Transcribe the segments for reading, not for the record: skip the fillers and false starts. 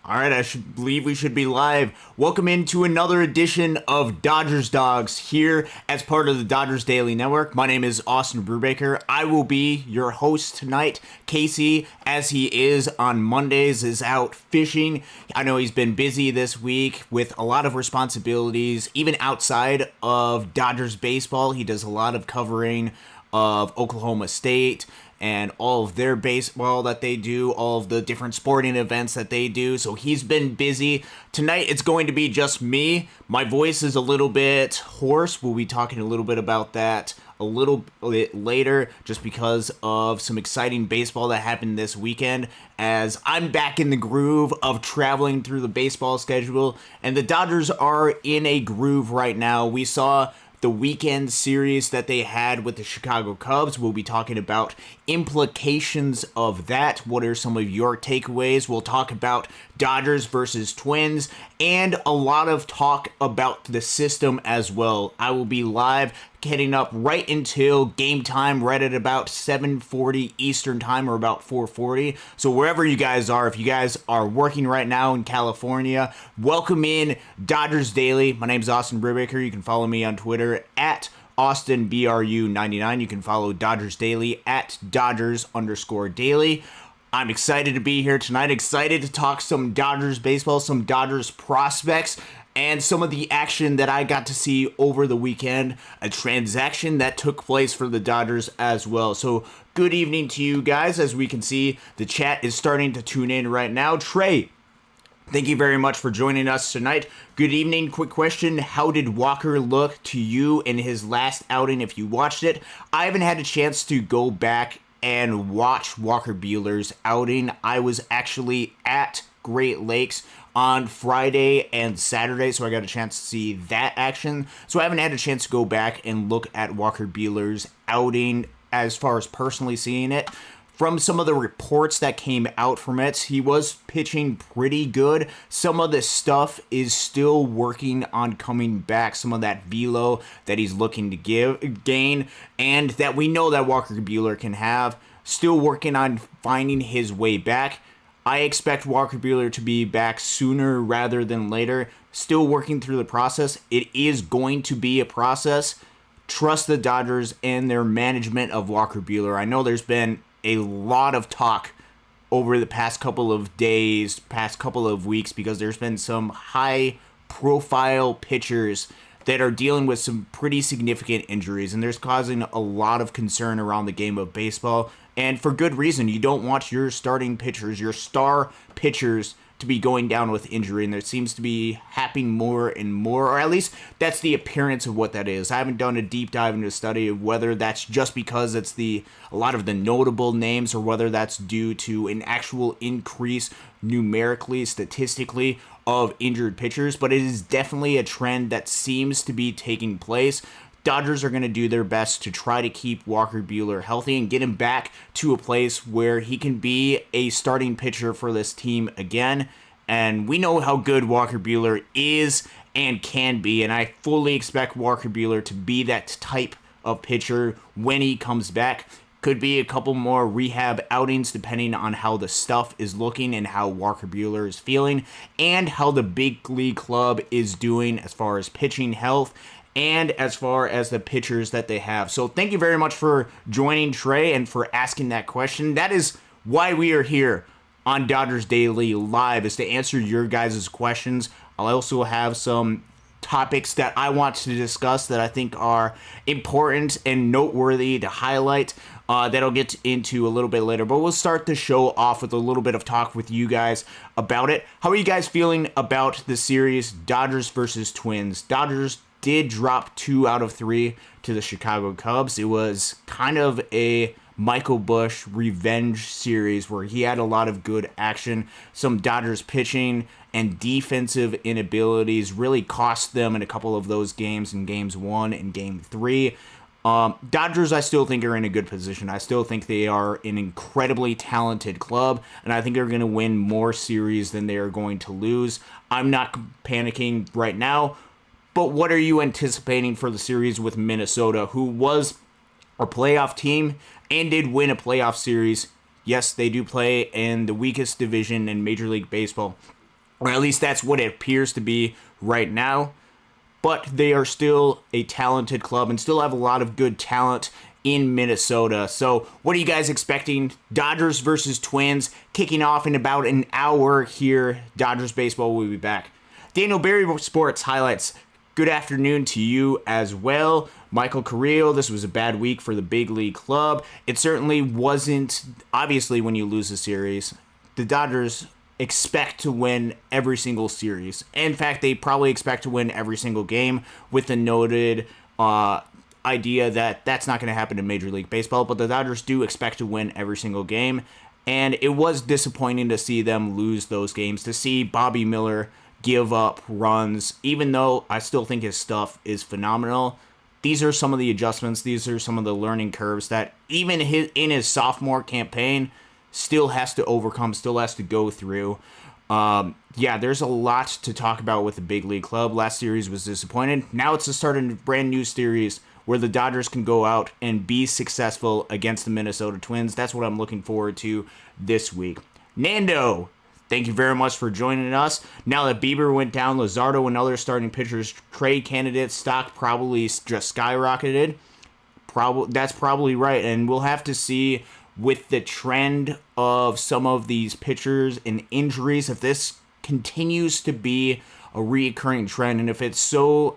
All right, believe we should be live. Welcome into another edition of Dodgers Dawgs here as part of the Dodgers Daily Network. My name is Austin Brubaker. I will be your host tonight. Casey, as he is on Mondays, is out fishing. I know he's been busy this week with a lot of responsibilities, even outside of Dodgers baseball. He does a lot of covering of Oklahoma State and all of their baseball that they do, all of the different sporting events that they do. So he's been busy. Tonight it's going to be just me. My voice is a little bit hoarse. We'll be talking a little bit about that a little bit later, just because of some exciting baseball that happened this weekend, as I'm back in the groove of traveling through the baseball schedule, and the Dodgers are in a groove right now. We saw the weekend series that they had with the Chicago Cubs. We'll be talking about implications of that. What are some of your takeaways? We'll talk about Dodgers versus Twins and a lot of talk about the system as well. I will be live heading up right until game time, right at about 7:40 Eastern time, or about 4:40. So wherever you guys are, if you guys are working right now in California, welcome in Dodgers Daily. My name is Austin Brubaker. You can follow me on Twitter at AustinBRU99. You can follow Dodgers Daily at Dodgers_Daily. I'm excited to be here tonight, excited to talk some Dodgers baseball, some Dodgers prospects, and some of the action that I got to see over the weekend, a transaction that took place for the Dodgers as well. So good evening to you guys. As we can see, the chat is starting to tune in right now. Trey, thank you very much for joining us tonight. Good evening. Quick question. How did Walker look to you in his last outing if you watched it? I haven't had a chance to go back and watch Walker Buehler's outing. I was actually at Great Lakes on Friday and Saturday, so I got a chance to see that action. So I haven't had a chance to go back and look at Walker Buehler's outing as far as personally seeing it. From some of the reports that came out from it, he was pitching pretty good. Some of the stuff is still working on coming back. Some of that velo that he's looking to gain, and that we know that Walker Buehler can have. Still working on finding his way back. I expect Walker Buehler to be back sooner rather than later. Still working through the process. It is going to be a process. Trust the Dodgers and their management of Walker Buehler. I know there's been a lot of talk over the past couple of days, past couple of weeks, because there's been some high-profile pitchers that are dealing with some pretty significant injuries, and there's causing a lot of concern around the game of baseball, and for good reason. You don't want your starting pitchers, your star pitchers, to be going down with injury, and there seems to be happening more and more, or at least that's the appearance of what that is. I haven't done a deep dive into a study of whether that's just because it's a lot of the notable names, or whether that's due to an actual increase numerically, statistically, of injured pitchers, but it is definitely a trend that seems to be taking place. Dodgers are going to do their best to try to keep Walker Buehler healthy and get him back to a place where he can be a starting pitcher for this team again. And we know how good Walker Buehler is and can be, and I fully expect Walker Buehler to be that type of pitcher when he comes back. Could be a couple more rehab outings depending on how the stuff is looking and how Walker Buehler is feeling, and how the big league club is doing as far as pitching health and as far as the pitchers that they have. So thank you very much for joining, Trey, and for asking that question. That is why we are here on Dodgers Daily Live, is to answer your guys' questions. I'll also have some topics that I want to discuss that I think are important and noteworthy to highlight, that I'll get into a little bit later. But we'll start the show off with a little bit of talk with you guys about it. How are you guys feeling about the series Dodgers versus Twins? Dodgers did drop 2 out of 3 to the Chicago Cubs. It was kind of a Michael Busch revenge series where he had a lot of good action. Some Dodgers pitching and defensive inabilities really cost them in a couple of those games, in games 1 and game 3. Dodgers, I still think, are in a good position. I still think they are an incredibly talented club, and I think they're going to win more series than they are going to lose. I'm not panicking right now, but what are you anticipating for the series with Minnesota, who was a playoff team and did win a playoff series? Yes, they do play in the weakest division in Major League Baseball. or at least that's what it appears to be right now. But they are still a talented club and still have a lot of good talent in Minnesota. So what are you guys expecting? Dodgers versus Twins kicking off in about an hour here. Dodgers baseball will be back. Daniel Berry Sports highlights. Good afternoon to you as well. Michael Carrillo, this was a bad week for the big league club. It certainly wasn't. Obviously, when you lose a series, the Dodgers expect to win every single series. In fact, they probably expect to win every single game, with the noted idea that that's not going to happen in Major League Baseball, but the Dodgers do expect to win every single game, and it was disappointing to see them lose those games, to see Bobby Miller give up runs, even though I still think his stuff is phenomenal. These are some of the adjustments, these are some of the learning curves that even in his sophomore campaign still has to overcome, still has to go through. There's a lot to talk about with the big league club. Last series was disappointing. Now it's the start of a brand new series where the Dodgers can go out and be successful against the Minnesota Twins. That's what I'm looking forward to this week. Nando, thank you very much for joining us. Now that Bieber went down, Luzardo and other starting pitchers' trade candidates' stock probably just skyrocketed. That's probably right, and we'll have to see with the trend of some of these pitchers and injuries, if this continues to be a reoccurring trend, and if it's so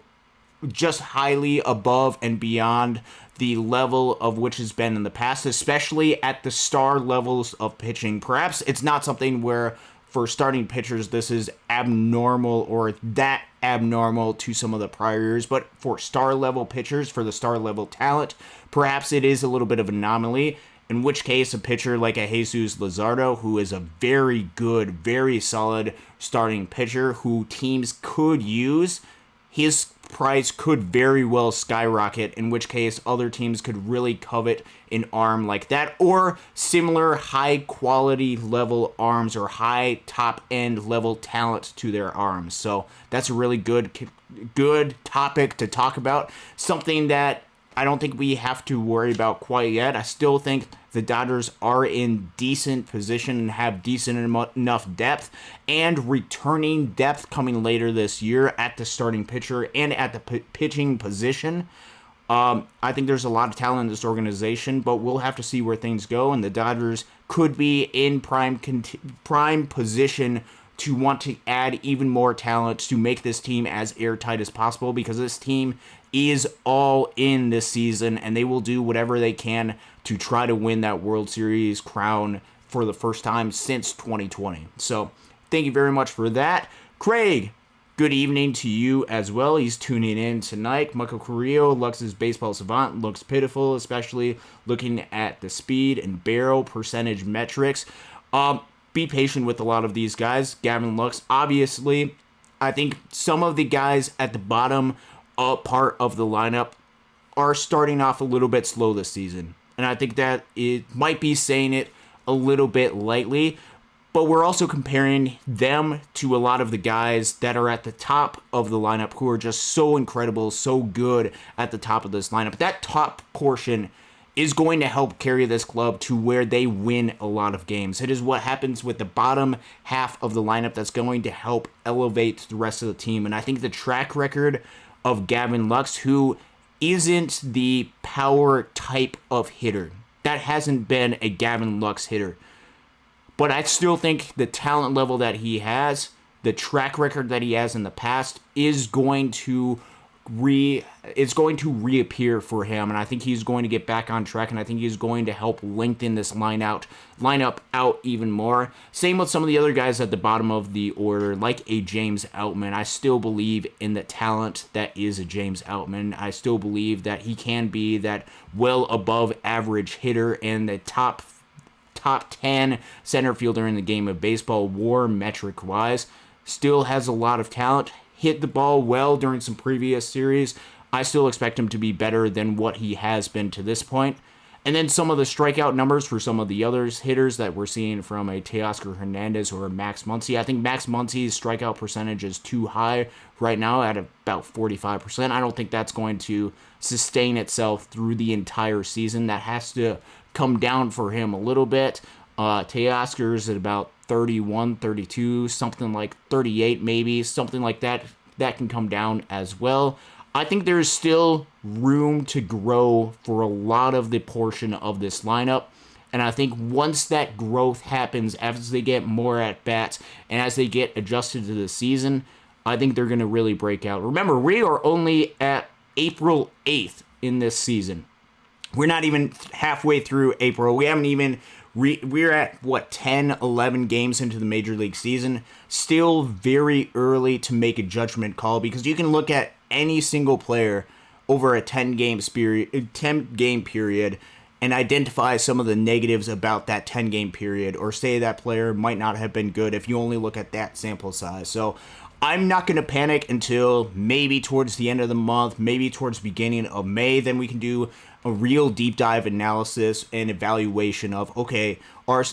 just highly above and beyond the level of which has been in the past, especially at the star levels of pitching. Perhaps it's not something where for starting pitchers this is abnormal or that abnormal to some of the prior years, but for star level pitchers, for the star level talent, perhaps it is a little bit of an anomaly. In which case, a pitcher like a Jesus Luzardo, who is a very good, very solid starting pitcher who teams could use, his price could very well skyrocket, in which case other teams could really covet an arm like that, or similar high quality level arms or high top end level talent to their arms. So that's a really good topic to talk about. Something that I don't think we have to worry about quite yet. I still think the Dodgers are in decent position and have decent enough depth, and returning depth coming later this year at the starting pitcher and at the pitching position. I think there's a lot of talent in this organization, but we'll have to see where things go, and the Dodgers could be in prime position to want to add even more talent to make this team as airtight as possible, because this team is all in this season, and they will do whatever they can to try to win that World Series crown for the first time since 2020. So thank you very much for that. Craig, good evening to you as well. He's tuning in tonight. Michael Carrillo, Lux's baseball savant, looks pitiful, especially looking at the speed and barrel percentage metrics. Be patient with a lot of these guys. Gavin Lux, obviously, I think some of the guys at the bottom part of the lineup are starting off a little bit slow this season. And I think that it might be saying it a little bit lightly, but we're also comparing them to a lot of the guys that are at the top of the lineup who are just so incredible, so good at the top of this lineup. That top portion is going to help carry this club to where they win a lot of games. It is what happens with the bottom half of the lineup that's going to help elevate the rest of the team. And I think the track record of Gavin Lux, who isn't the power type of hitter, that hasn't been a Gavin Lux hitter. But I still think the talent level that he has, the track record that he has in the past, is going to reappear for him, and I think he's going to get back on track, and I think he's going to help lengthen this lineup out even more. Same with some of the other guys at the bottom of the order, like a James Outman. I still believe in the talent that is a James Outman. I still believe that he can be that well above average hitter and the top 10 center fielder in the game of baseball, WAR metric wise. Still has a lot of talent. Hit the ball well during some previous series. I still expect him to be better than what he has been to this point. And then some of the strikeout numbers for some of the other hitters that we're seeing from a Teoscar Hernandez or a Max Muncy. I think Max Muncy's strikeout percentage is too high right now at about 45%. I don't think that's going to sustain itself through the entire season. That has to come down for him a little bit. Teoscar's at about 31, 32, something like 38 maybe, something like that. That can come down as well. I think there's still room to grow for a lot of the portion of this lineup. And I think once that growth happens, as they get more at-bats and as they get adjusted to the season, I think they're going to really break out. Remember, we are only at April 8th in this season. We're not even halfway through April. We haven't even... We're at, 10, 11 games into the Major League season. Still very early to make a judgment call because you can look at any single player over a 10-game period and identify some of the negatives about that 10-game period or say that player might not have been good if you only look at that sample size. So I'm not going to panic until maybe towards the end of the month, maybe towards the beginning of May. Then we can do a real deep dive analysis and evaluation of, okay,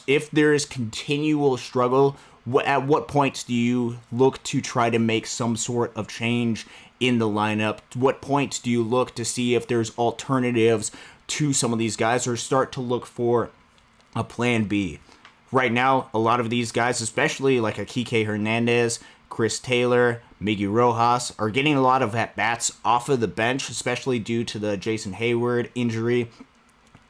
if there is continual struggle, at what points do you look to try to make some sort of change in the lineup? What points do you look to see if there's alternatives to some of these guys or start to look for a plan B? Right now, a lot of these guys, especially like a Kike Hernandez, Chris Taylor, Miggy Rojas, are getting a lot of at-bats off of the bench, especially due to the Jason Hayward injury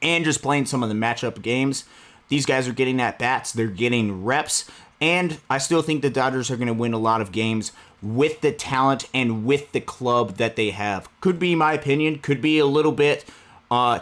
and just playing some of the matchup games. These guys are getting at-bats, they're getting reps, and I still think the Dodgers are going to win a lot of games with the talent and with the club that they have. Could be my opinion, could be a little bit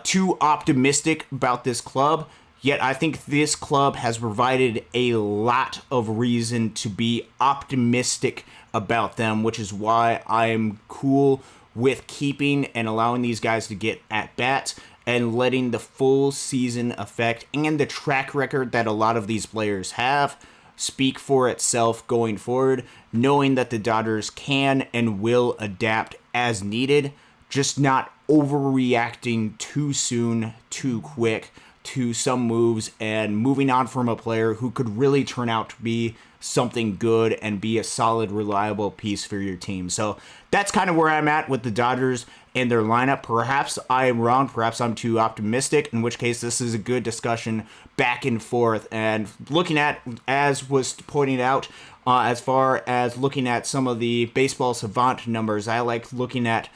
too optimistic about this club. Yet I think this club has provided a lot of reason to be optimistic about them, which is why I'm cool with keeping and allowing these guys to get at-bats and letting the full season effect and the track record that a lot of these players have speak for itself going forward, knowing that the Dodgers can and will adapt as needed, just not overreacting too soon, too quick to some moves and moving on from a player who could really turn out to be something good and be a solid, reliable piece for your team. So that's kind of where I'm at with the Dodgers and their lineup. Perhaps I am wrong. Perhaps I'm too optimistic, in which case this is a good discussion back and forth. And looking at, as was pointed out, as far as looking at some of the baseball savant numbers, I like looking at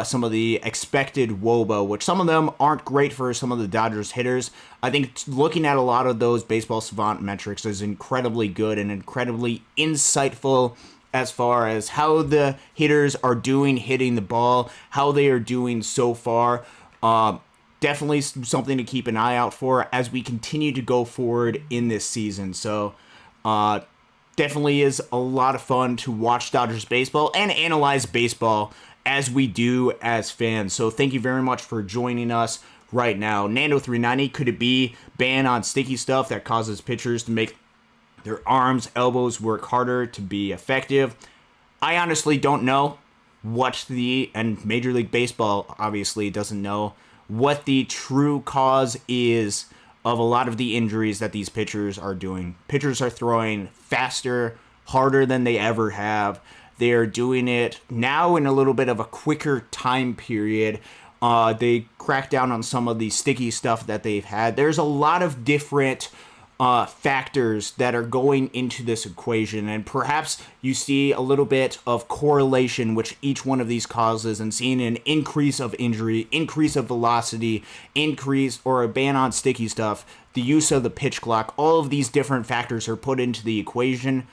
some of the expected WOBA, which some of them aren't great for some of the Dodgers hitters. I think looking at a lot of those baseball savant metrics is incredibly good and incredibly insightful as far as how the hitters are doing hitting the ball, how they are doing so far. Definitely something to keep an eye out for as we continue to go forward in this season. So definitely is a lot of fun to watch Dodgers baseball and analyze baseball as we do as fans. So thank you very much for joining us right now. Nando390, could it be ban on sticky stuff that causes pitchers to make their arms, elbows work harder to be effective? I honestly don't know and Major League Baseball obviously doesn't know what the true cause is of a lot of the injuries that these pitchers are doing. Pitchers are throwing faster, harder than they ever have. They are doing it now in a little bit of a quicker time period. They crack down on some of the sticky stuff that they've had. There's a lot of different factors that are going into this equation, and perhaps you see a little bit of correlation which each one of these causes, and seeing an increase of injury, increase of velocity, increase or a ban on sticky stuff, the use of the pitch clock. All of these different factors are put into the equation.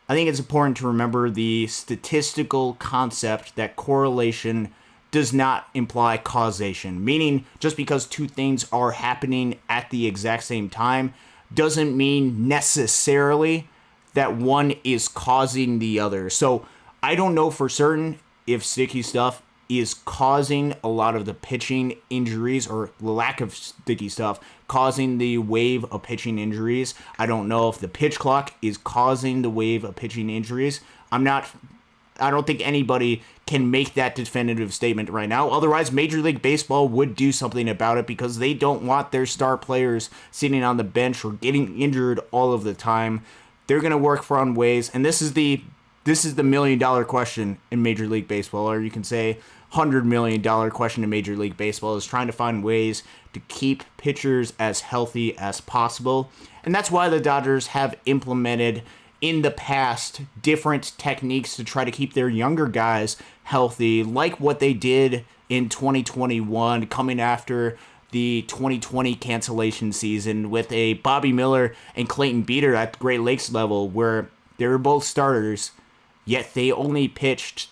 I think it's important to remember the statistical concept that correlation does not imply causation, meaning just because two things are happening at the exact same time doesn't mean necessarily that one is causing the other. So I don't know for certain if sticky stuff is causing a lot of the pitching injuries, or the lack of sticky stuff causing the wave of pitching injuries. I don't know if the pitch clock is causing the wave of pitching injuries. I don't think anybody can make that definitive statement right now. Otherwise, Major League Baseball would do something about it, because they don't want their star players sitting on the bench or getting injured all of the time. They're going to work on ways, and this is the $1 million question in Major League Baseball, or you can say $100 million question in Major League Baseball, is trying to find ways to keep pitchers as healthy as possible. And that's why the Dodgers have implemented in the past different techniques to try to keep their younger guys healthy, like what they did in 2021, coming after the 2020 cancellation season with a Bobby Miller and Clayton Beeter at the Great Lakes level, where they were both starters, yet they only pitched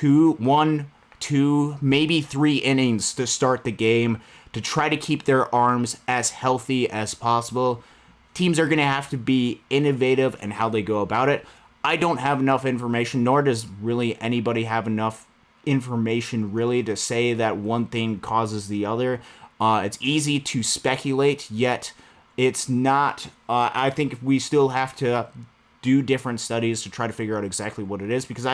one, two, maybe 3 innings to start the game to try to keep their arms as healthy as possible. Teams are going to have to be innovative in how they go about it. I don't have enough information, nor does really anybody have enough information really to say that one thing causes the other. It's easy to speculate, yet it's not. I think we still have to do different studies to try to figure out exactly what it is, because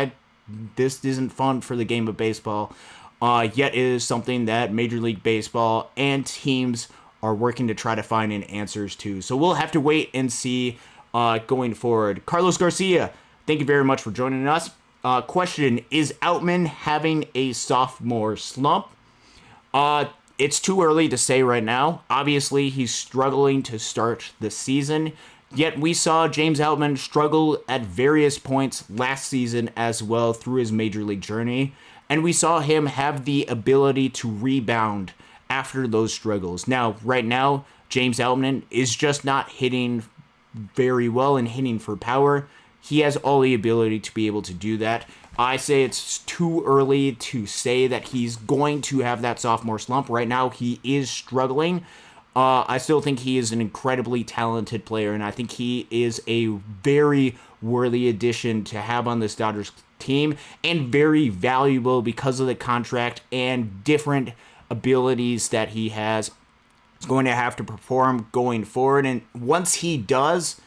this isn't fun for the game of baseball. Yet it is something that Major League Baseball and teams are working to try to find answers to. So we'll have to wait and see going forward. Carlos Garcia, thank you very much for joining us. Question, is Outman having a sophomore slump? It's too early to say right now. Obviously, he's struggling to start the season. Yet we saw James Outman struggle at various points last season as well through his major league journey. And we saw him have the ability to rebound after those struggles. Now, right now, James Outman is just not hitting very well and hitting for power. He has all the ability to be able to do that. I say it's too early to say that he's going to have that sophomore slump. Right now, he is struggling. I still think he is an incredibly talented player, and I think he is a very worthy addition to have on this Dodgers team, and very valuable because of the contract and different abilities that he has. He's going to have to perform going forward, and once he does,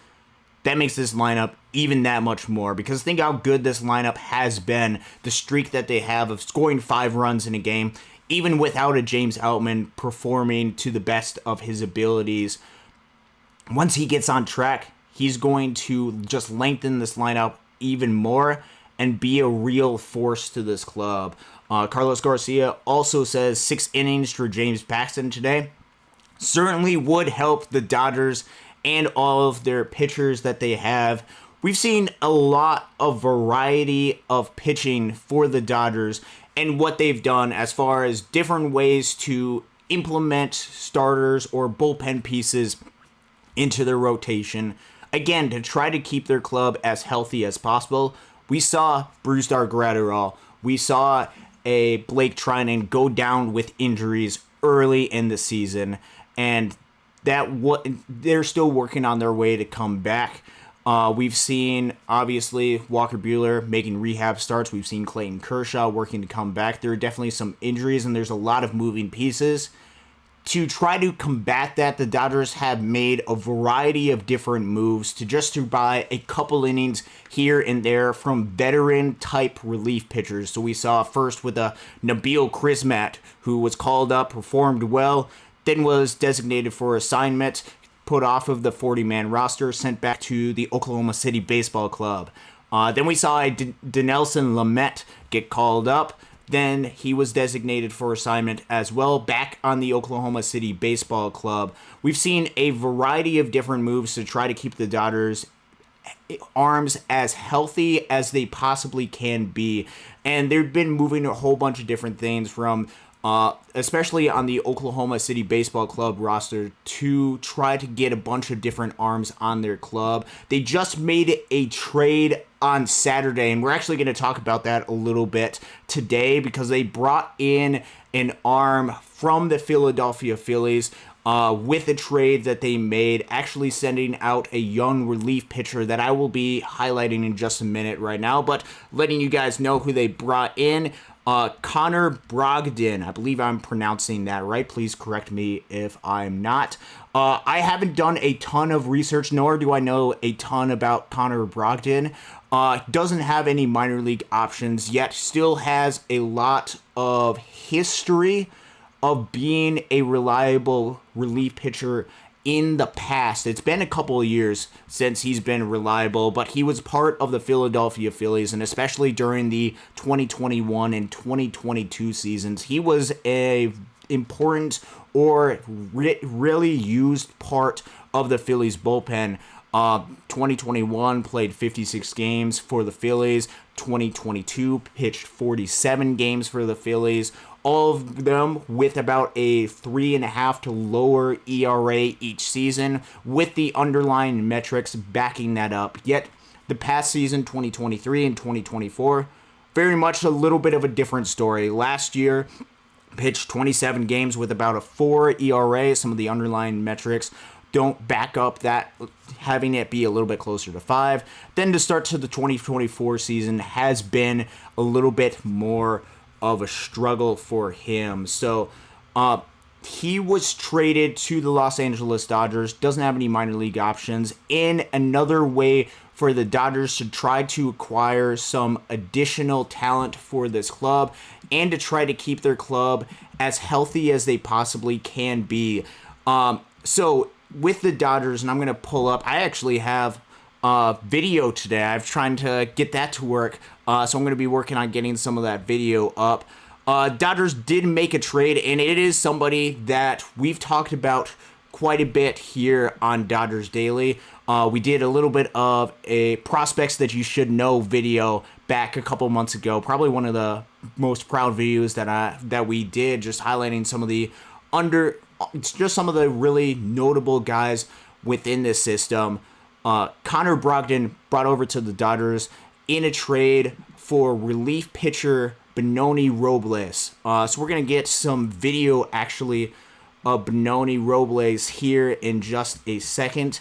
that makes this lineup even that much more, because think how good this lineup has been, the streak that they have of scoring 5 runs in a game, even without a James Outman performing to the best of his abilities. Once he gets on track, he's going to just lengthen this lineup even more and be a real force to this club. Carlos Garcia also says 6 innings for James Paxton today certainly would help the Dodgers and all of their pitchers that they have. We've seen a lot of variety of pitching for the Dodgers and what they've done as far as different ways to implement starters or bullpen pieces into their rotation. Again, to try to keep their club as healthy as possible. We saw Brusdar Graterol. We saw a Blake Trinan go down with injuries early in the season, and they're still working on their way to come back. We've seen, obviously, Walker Buehler making rehab starts. We've seen Clayton Kershaw working to come back. There are definitely some injuries, and there's a lot of moving pieces. To try to combat that, the Dodgers have made a variety of different moves to buy a couple innings here and there from veteran-type relief pitchers. So we saw first with a Nabil Crismatt, who was called up, performed well, then was designated for assignment, put off of the 40-man roster, sent back to the Oklahoma City Baseball Club. Then we saw Dinelson Lamet get called up. Then he was designated for assignment as well, back on the Oklahoma City Baseball Club. We've seen a variety of different moves to try to keep the Dodgers' arms as healthy as they possibly can be. And they've been moving a whole bunch of different things from especially on the Oklahoma City Baseball Club roster, to try to get a bunch of different arms on their club. They just made a trade on Saturday, and we're actually going to talk about that a little bit today, because they brought in an arm from the Philadelphia Phillies with a trade that they made, actually sending out a young relief pitcher that I will be highlighting in just a minute right now, but letting you guys know who they brought in. Connor Brogden, I believe I'm pronouncing that right. Please correct me if I'm not. I haven't done a ton of research, nor do I know a ton about Connor Brogden. Doesn't have any minor league options, yet still has a lot of history of being a reliable relief pitcher in the past. It's been a couple of years since he's been reliable, but he was part of the Philadelphia Phillies, and especially during the 2021 and 2022 seasons, he was a important or really used part of the Phillies bullpen. 2021 played 56 games for the Phillies. 2022 pitched 47 games for the Phillies. All of them with about a 3.5 to lower ERA each season, with the underlying metrics backing that up. Yet the past season, 2023 and 2024, very much a little bit of a different story. Last year, pitched 27 games with about a 4 ERA. Some of the underlying metrics don't back up that, having it be a little bit closer to 5. Then to start to the 2024 season has been a little bit more of a struggle for him. So he was traded to the Los Angeles Dodgers, doesn't have any minor league options, in another way for the Dodgers to try to acquire some additional talent for this club and to try to keep their club as healthy as they possibly can be. So with the Dodgers, and I'm going to pull up, I actually have video today. I'm trying to get that to work, so I'm going to be working on getting some of that video up. Dodgers did make a trade, and it is somebody that we've talked about quite a bit here on Dodgers Daily. We did a little bit of a prospects that you should know video back a couple months ago. Probably one of the most proud videos that we did, just highlighting some of the some of the really notable guys within this system. Connor Brogden brought over to the Dodgers in a trade for relief pitcher Brogden and Robles. So we're going to get some video actually of Brogden and Robles here in just a second.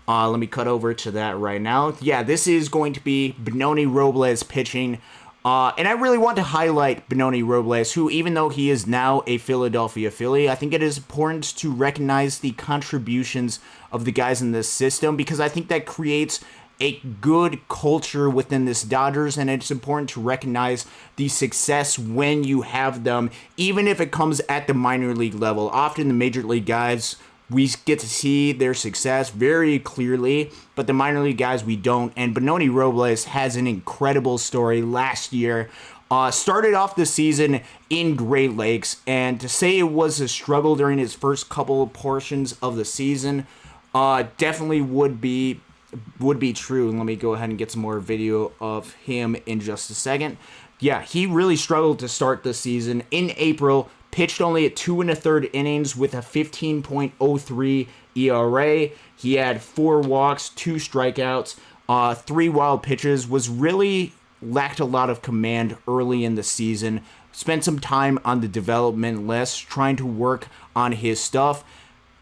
Let me cut over to that right now. Yeah, this is going to be Brogden and Robles pitching. And I really want to highlight Brogden and Robles, who, even though he is now a Philadelphia Philly, I think it is important to recognize the contributions of the guys in this system, because I think that creates a good culture within this Dodgers, and it's important to recognize the success when you have them, even if it comes at the minor league level. Often the major league guys, we get to see their success very clearly, but the minor league guys, we don't. And Brogden and Robles has an incredible story last year. Started off the season in Great Lakes, and to say it was a struggle during his first couple of portions of the season definitely would be true. And let me go ahead and get some more video of him in just a second. Yeah, he really struggled to start the season. In April, pitched only at 2 1/3 innings with a 15.03 ERA. He had 4 walks, 2 strikeouts, 3 wild pitches, was really lacked a lot of command early in the season. Spent some time on the development list trying to work on his stuff.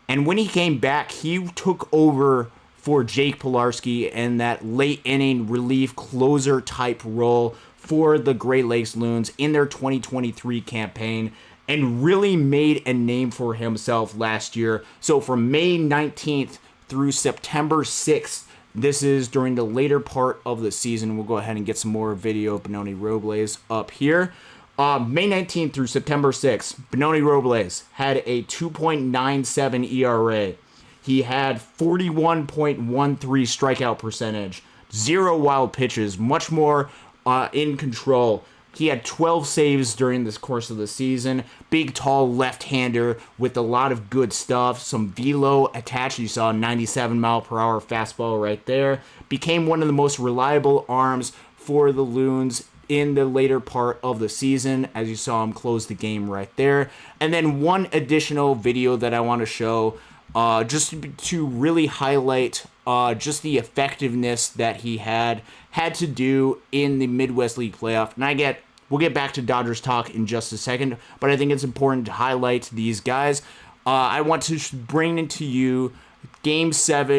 And when he came back, he took over for Jake Pilarski in that late inning relief closer type role for the Great Lakes Loons in their 2023 campaign, and really made a name for himself last year. So from May 19th through September 6th, this is during the later part of the season. We'll go ahead and get some more video of Brogden and Robles up here. May 19th through September 6th, Brogden and Robles had a 2.97 ERA. He had 41.13 strikeout percentage, 0 wild pitches, much more in control. He had 12 saves during this course of the season. Big, tall left-hander with a lot of good stuff. Some velo attached. You saw a 97-mile-per-hour fastball right there. Became one of the most reliable arms for the Loons in the later part of the season, as you saw him close the game right there. And then one additional video that I want to show, just to really highlight just the effectiveness that he had to do in the Midwest League playoff. And we'll get back to Dodgers talk in just a second, but I think it's important to highlight these guys. I want to bring into you Game 2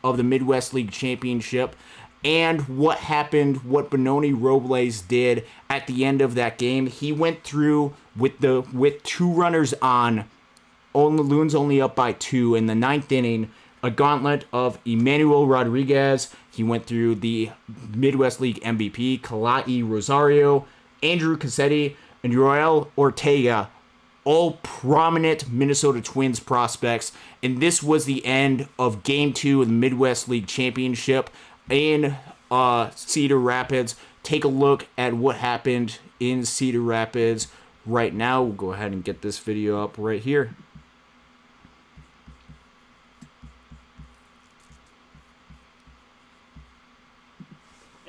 of the Midwest League Championship, and what happened, what Brogden and Robles did at the end of that game. He went through with 2 runners on, the Loons only up by 2 in the 9th inning, a gauntlet of Emmanuel Rodriguez. He went through the Midwest League MVP, Kalai Rosario, Andrew Cassetti, and Joel Ortega, all prominent Minnesota Twins prospects. And this was the end of Game 2 of the Midwest League Championship in Cedar Rapids. Take a look at what happened in Cedar Rapids right now. We'll go ahead and get this video up right here.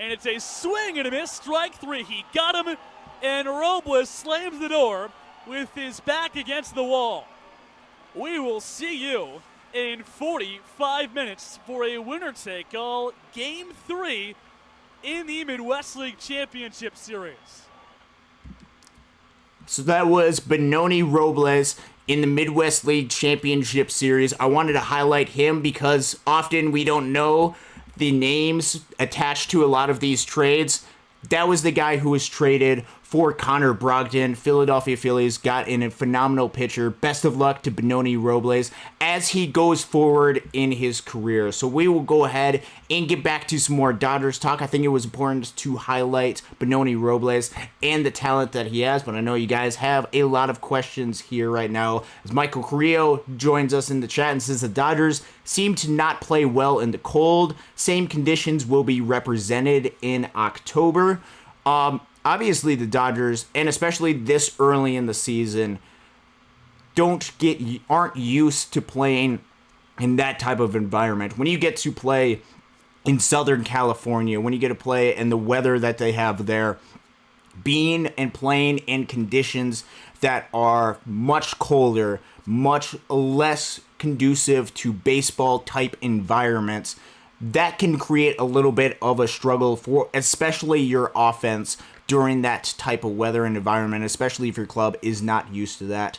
And it's a swing and a miss, strike three. He got him, and Robles slams the door with his back against the wall. We will see you in 45 minutes for a winner-take-all Game 3 in the Midwest League Championship Series. So that was Benoni Robles in the Midwest League Championship Series. I wanted to highlight him because often we don't know the names attached to a lot of these trades. That was the guy who was traded for Connor Brogden. Philadelphia Phillies got in a phenomenal pitcher. Best of luck to Benoni Robles as he goes forward in his career. So we will go ahead and get back to some more Dodgers talk. I think it was important to highlight Benoni Robles and the talent that he has, but I know you guys have a lot of questions here right now as Michael Carrillo joins us in the chat and says the Dodgers seem to not play well in the cold. Same conditions will be represented in October. Obviously, the Dodgers, and especially this early in the season, aren't used to playing in that type of environment. When you get to play in Southern California, when you get to play in the weather that they have there, being and playing in conditions that are much colder, much less conducive to baseball type environments, that can create a little bit of a struggle for especially your offense during that type of weather and environment, especially if your club is not used to that.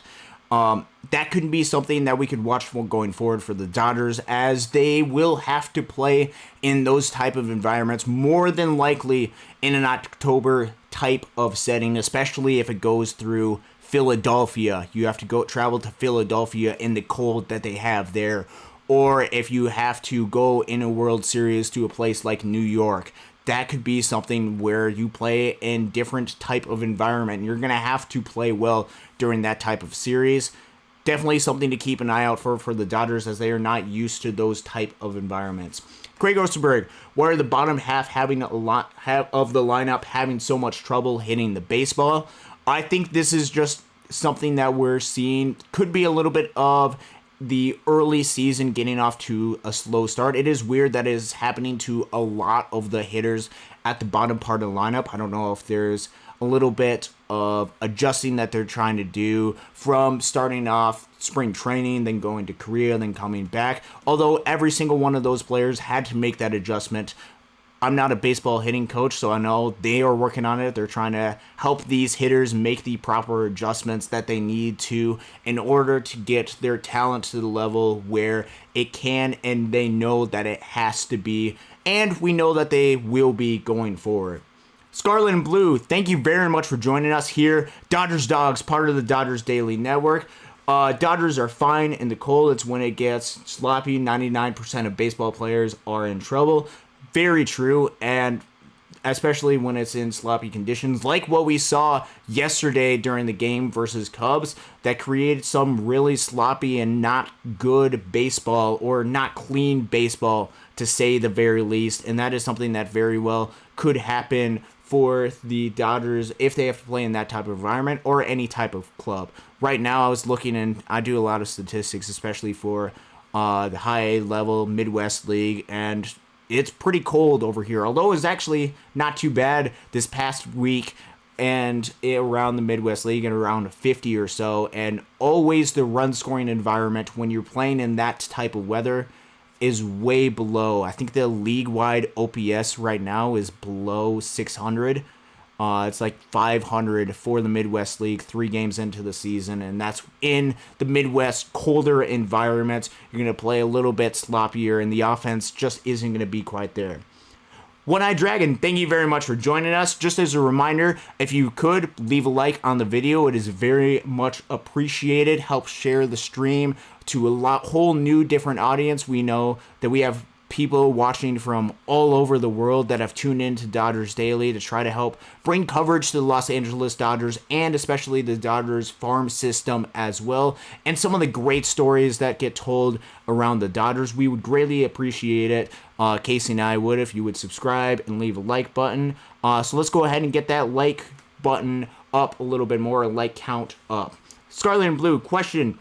That could be something that we could watch for going forward for the Dodgers, as they will have to play in those type of environments more than likely in an October type of setting, especially if it goes through Philadelphia. You have to travel to Philadelphia in the cold that they have there. Or if you have to go in a World Series to a place like New York, that could be something where you play in different type of environment. You're going to have to play well during that type of series. Definitely something to keep an eye out for the Dodgers, as they are not used to those type of environments. Craig Osterberg, why are the bottom half having a lot of the lineup having so much trouble hitting the baseball? I think this is just something that we're seeing. Could be a little bit of the early season getting off to a slow start. It is weird that it is happening to a lot of the hitters at the bottom part of the lineup. I don't know if there's a little bit of adjusting that they're trying to do from starting off spring training, then going to Korea, then coming back. Although every single one of those players had to make that adjustment. I'm not a baseball hitting coach, so I know they are working on it. They're trying to help these hitters make the proper adjustments that they need to in order to get their talent to the level where it can, and they know that it has to be, and we know that they will be going forward. Scarlet and Blue, thank you very much for joining us here. Dodgers Dawgs, part of the Dodgers Daily Network. Dodgers are fine in the cold. It's when it gets sloppy. 99% of baseball players are in trouble. Very true, and especially when it's in sloppy conditions, like what we saw yesterday during the game versus Cubs, that created some really sloppy and not good baseball, or not clean baseball, to say the very least, and that is something that very well could happen for the Dodgers if they have to play in that type of environment, or any type of club. Right now, I was looking, and I do a lot of statistics, especially for the high level Midwest League, and it's pretty cold over here, although it's actually not too bad this past week and around the Midwest League and around 50 or so. And always the run scoring environment when you're playing in that type of weather is way below. I think the league-wide OPS right now is below 600. It's like 500 for the Midwest League 3 games into the season, and that's in the Midwest colder environment. You're going to play a little bit sloppier, and the offense just isn't going to be quite there. One-Eyed Dragon, thank you very much for joining us. Just as a reminder, if you could leave a like on the video, it is very much appreciated. Help share the stream to a whole new different audience. We know that we have people watching from all over the world that have tuned in to Dodgers Daily to try to help bring coverage to the Los Angeles Dodgers and especially the Dodgers farm system as well, and some of the great stories that get told around the Dodgers. We would greatly appreciate it. Casey and I would if you would subscribe and leave a like button. So let's go ahead and get that like button up a little bit more, like count up. Scarlet and Blue, question,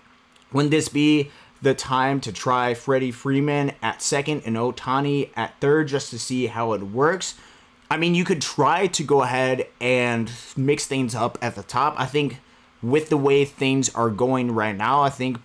wouldn't this be the time to try Freddie Freeman at second and Ohtani at third just to see how it works? I mean, you could try to go ahead and mix things up at the top. I think with the way things are going right now, I think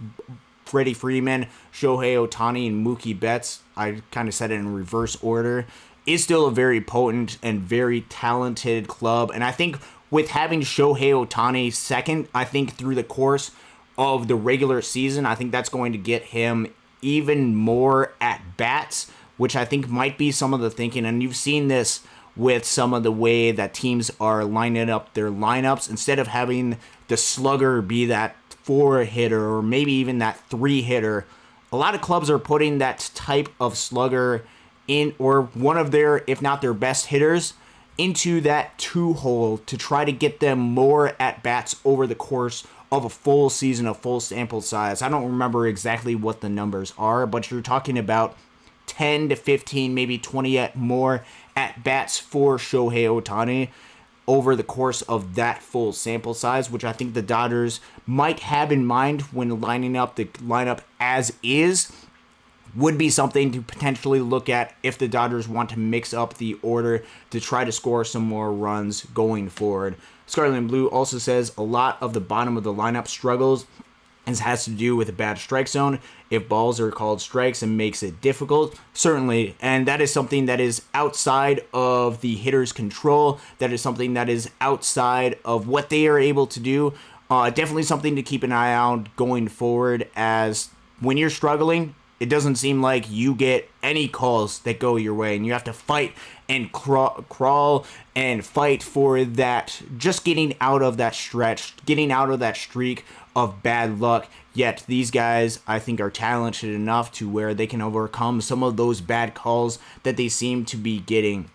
Freddie Freeman, Shohei Ohtani, and Mookie Betts, I kind of said it in reverse order, is still a very potent and very talented club. And I think with having Shohei Ohtani second, I think through the course of the regular season, I think that's going to get him even more at bats, which I think might be some of the thinking. And you've seen this with some of the way that teams are lining up their lineups. Instead of having the slugger be that 4-hitter or maybe even that 3-hitter, a lot of clubs are putting that type of slugger in, or one of their, if not their best hitters, into that 2-hole to try to get them more at bats over the course of a full season, a full sample size. I don't remember exactly what the numbers are, but you're talking about 10 to 15, maybe 20 more at bats for Shohei Ohtani over the course of that full sample size, which I think the Dodgers might have in mind when lining up the lineup as is. Would be something to potentially look at if the Dodgers want to mix up the order to try to score some more runs going forward. Scarlet and Blue also says a lot of the bottom of the lineup struggles and has to do with a bad strike zone. If balls are called strikes and makes it difficult, certainly, and that is something that is outside of the hitter's control. That is something that is outside of what they are able to do. Definitely something to keep an eye out going forward, as when you're struggling, it doesn't seem like you get any calls that go your way, and you have to fight and crawl and fight for that, just getting out of that stretch, getting out of that streak of bad luck. Yet these guys, I think, are talented enough to where they can overcome some of those bad calls that they seem to be getting.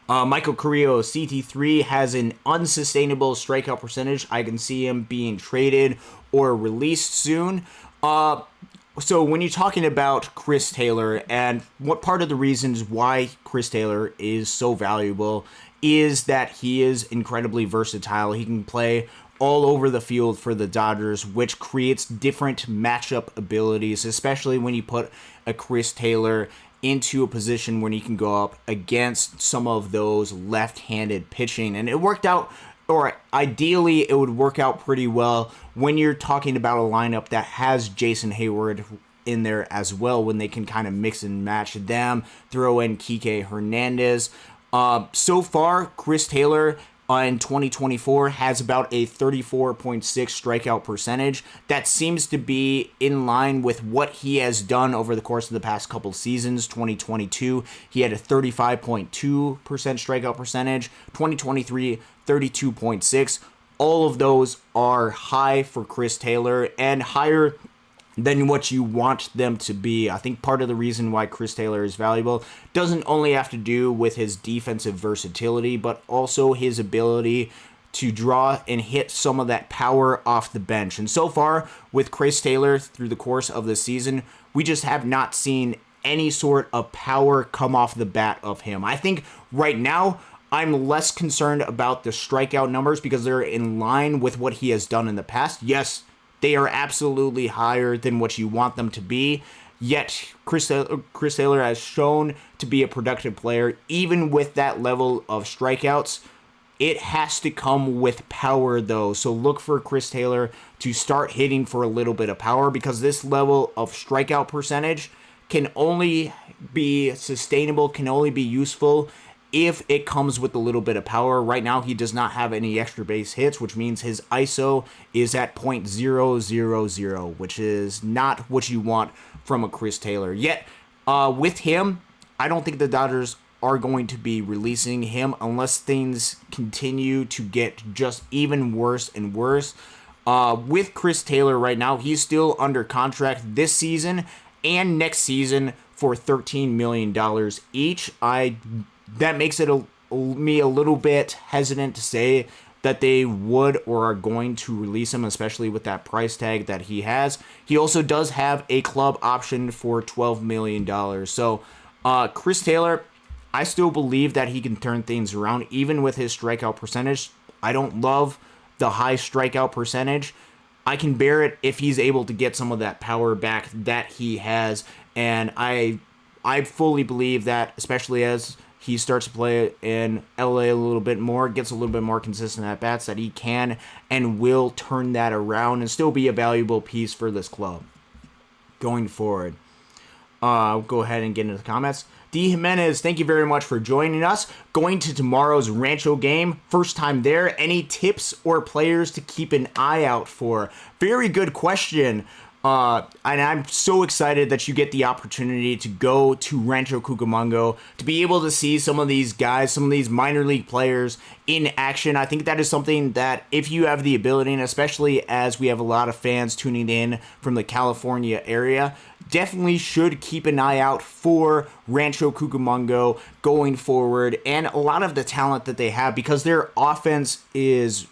Michael Carrillo, CT3 has an unsustainable strikeout percentage. I can see him being traded or released soon. So when you're talking about Chris Taylor, and what part of the reasons why Chris Taylor is so valuable is that he is incredibly versatile. He can play all over the field for the Dodgers, which creates different matchup abilities, especially when you put a Chris Taylor into a position when he can go up against some of those left-handed pitching. And it worked out, or ideally it would work out pretty well when you're talking about a lineup that has Jason Hayward in there as well, when they can kind of mix and match them, throw in Kike Hernandez. So far, Chris Taylor in 2024 has about a 34.6 strikeout percentage. That seems to be in line with what he has done over the course of the past couple seasons. 2022, he had a 35.2% strikeout percentage. 2023, 32.6. All of those are high for Chris Taylor and higher than what you want them to be. I think part of the reason why Chris Taylor is valuable doesn't only have to do with his defensive versatility, but also his ability to draw and hit some of that power off the bench. And so far, with Chris Taylor through the course of the season, we just have not seen any sort of power come off the bat of him. I think right now, I'm less concerned about the strikeout numbers because they're in line with what he has done in the past. Yes, they are absolutely higher than what you want them to be. Yet, Chris Taylor has shown to be a productive player. Even with that level of strikeouts, it has to come with power, though. So look for Chris Taylor to start hitting for a little bit of power, because this level of strikeout percentage can only be sustainable, can only be useful if it comes with a little bit of power. Right now, he does not have any extra base hits, which means his ISO is at .000, which is not what you want from a Chris Taylor. Yet, with him, I don't think the Dodgers are going to be releasing him unless things continue to get just even worse and worse. With Chris Taylor right now, he's still under contract this season and next season for $13 million each. That makes it me a little bit hesitant to say that they would or are going to release him, especially with that price tag that he has. He also does have a club option for $12 million. So Chris Taylor, I still believe that he can turn things around, even with his strikeout percentage. I don't love the high strikeout percentage. I can bear it if he's able to get some of that power back that he has. And I fully believe that, especially as he starts to play in LA a little bit more, gets a little bit more consistent at bats, that he can and will turn that around and still be a valuable piece for this club going forward. I'll go ahead and get into the comments. D. Jimenez, thank you very much for joining us. Going to tomorrow's Rancho game, first time there. Any tips or players to keep an eye out for? Very good question. And I'm so excited that you get the opportunity to go to Rancho Cucamonga, to be able to see some of these guys, some of these minor league players in action. I think that is something that if you have the ability, and especially as we have a lot of fans tuning in from the California area, definitely should keep an eye out for Rancho Cucamonga going forward and a lot of the talent that they have, because their offense has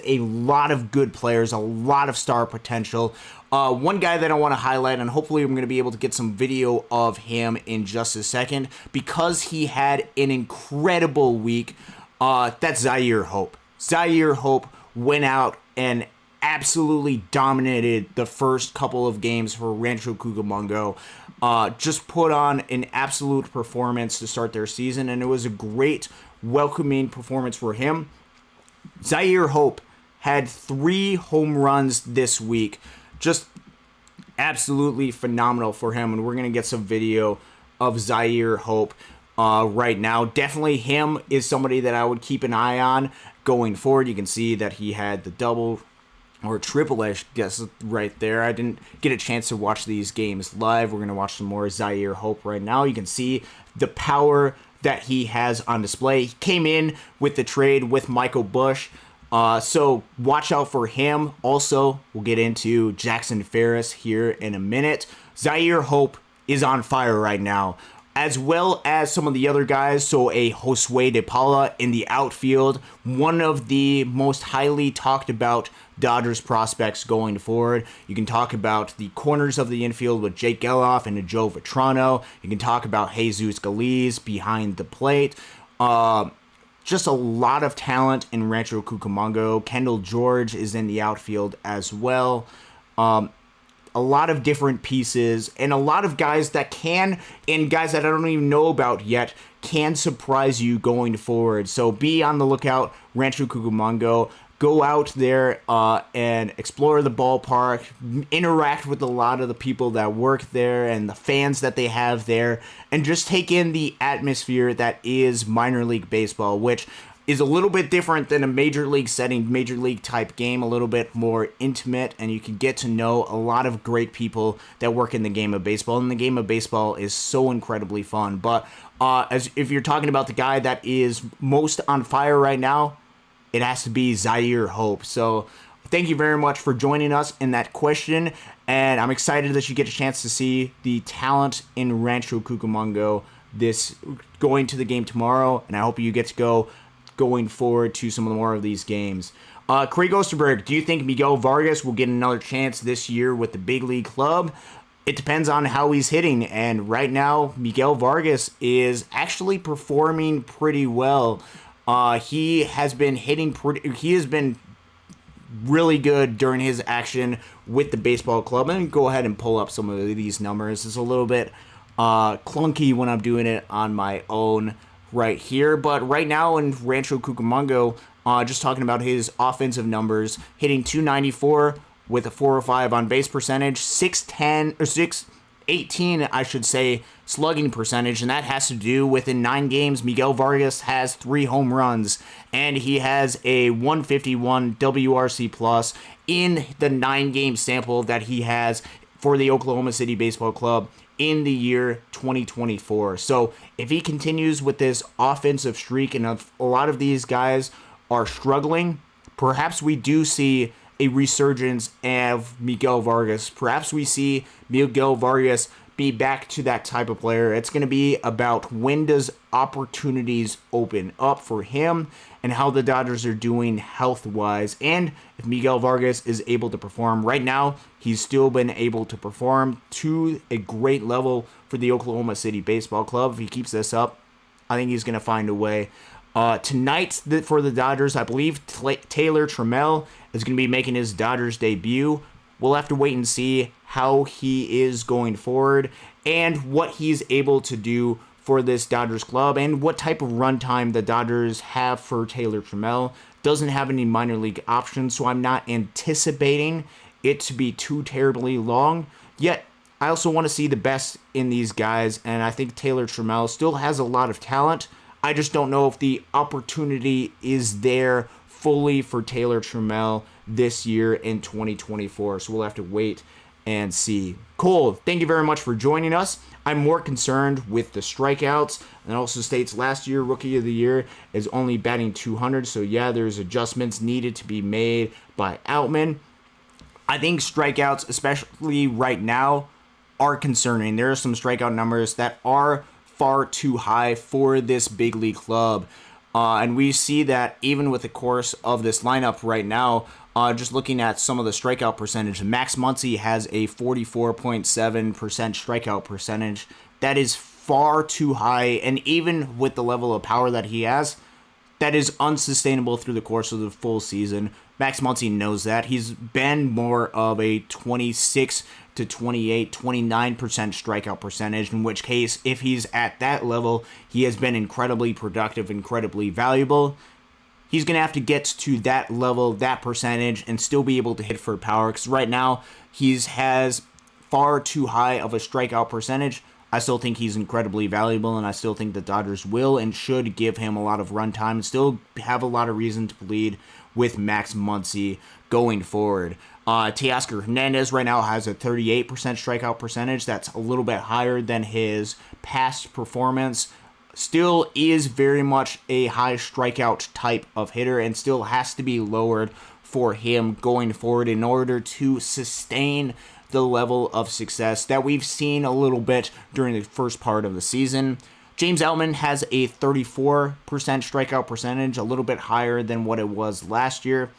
a lot of good players, a lot of star potential. One guy that I want to highlight, and hopefully I'm going to be able to get some video of him in just a second, because he had an incredible week, that's Zaire Hope. Zaire Hope went out and absolutely dominated the first couple of games for Rancho Cucamonga. Just put on an absolute performance to start their season, and it was a great, welcoming performance for him. Zaire Hope had 3 home runs this week. Just absolutely phenomenal for him, and we're going to get some video of Zaire Hope right now. Definitely him is somebody that I would keep an eye on going forward. You can see that he had the double or triple, I guess, right there. I didn't get a chance to watch these games live. We're going to watch some more Zaire Hope right now. You can see the power that he has on display. He came in with the trade with Michael Busch. So watch out for him. Also, we'll get into Jackson Ferris here in a minute. Zaire Hope is on fire right now, as well as some of the other guys. So a Josue De Paula in the outfield, one of the most highly talked about Dodgers prospects going forward. You can talk about the corners of the infield with Jake Geloff and Joe Vitrano. You can talk about Jesus Galiz behind the plate. Just a lot of talent in Rancho Cucamonga. Kendall George is in the outfield as well. A lot of different pieces and a lot of guys that can, and guys that I don't even know about yet, can surprise you going forward. So be on the lookout, Rancho Cucamonga. Go out there and explore the ballpark, interact with a lot of the people that work there and the fans that they have there, and just take in the atmosphere that is minor league baseball, which is a little bit different than a major league setting, major league type game, a little bit more intimate, and you can get to know a lot of great people that work in the game of baseball, and the game of baseball is so incredibly fun. But as if you're talking about the guy that is most on fire right now, it has to be Zaire Hope. So thank you very much for joining us in that question, and I'm excited that you get a chance to see the talent in Rancho Cucamonga going to the game tomorrow, and I hope you get to go going forward to some more of these games. Craig Osterberg, do you think Miguel Vargas will get another chance this year with the big league club? It depends on how he's hitting, and right now Miguel Vargas is actually performing pretty well. He has been really good during his action with the baseball club. And go ahead and pull up some of these numbers. It's a little bit clunky when I'm doing it on my own right here. But right now in Rancho Cucamonga, just talking about his offensive numbers, hitting .294 with a .405 on base percentage, .618, I should say, slugging percentage, and that has to do with in 9 games, Miguel Vargas has 3 home runs, and he has a 151 WRC plus in the 9-game sample that he has for the Oklahoma City Baseball Club in the year 2024. So if he continues with this offensive streak, and a lot of these guys are struggling, perhaps we do see a resurgence of Miguel Vargas. Perhaps we see Miguel Vargas be back to that type of player. It's going to be about when does opportunities open up for him and how the Dodgers are doing health-wise, and if Miguel Vargas is able to perform. Right now, he's still been able to perform to a great level for the Oklahoma City Baseball Club. If he keeps this up, I think he's going to find a way. Tonight for the Dodgers, I believe Taylor Trammell is going to be making his Dodgers debut. We'll have to wait and see how he is going forward and what he's able to do for this Dodgers club and what type of runtime the Dodgers have for Taylor Trammell. Doesn't have any minor league options, so I'm not anticipating it to be too terribly long. Yet, I also want to see the best in these guys, and I think Taylor Trammell still has a lot of talent. I just don't know if the opportunity is there fully for Taylor Trammell this year in 2024. So we'll have to wait and see. Cole, thank you very much for joining us. I'm more concerned with the strikeouts. And it also states last year, Rookie of the Year is only batting 200. So yeah, there's adjustments needed to be made by Outman. I think strikeouts, especially right now, are concerning. There are some strikeout numbers that are far too high for this big league club. And we see that even with the course of this lineup right now, just looking at some of the strikeout percentage, Max Muncy has a 44.7% strikeout percentage. That is far too high, and even with the level of power that he has, that is unsustainable through the course of the full season. Max Muncy knows that. He's been more of a 26 to 28, 29% strikeout percentage, in which case, if he's at that level, he has been incredibly productive, incredibly valuable. He's going to have to get to that level, that percentage, and still be able to hit for power, because right now, he has far too high of a strikeout percentage. I still think he's incredibly valuable, and I still think the Dodgers will and should give him a lot of run time and still have a lot of reason to bleed with Max Muncy going forward. Teoscar Hernandez right now has a 38% strikeout percentage. That's a little bit higher than his past performance. Still is very much a high strikeout type of hitter and still has to be lowered for him going forward in order to sustain the level of success that we've seen a little bit during the first part of the season. James Outman has a 34% strikeout percentage, a little bit higher than what it was last year.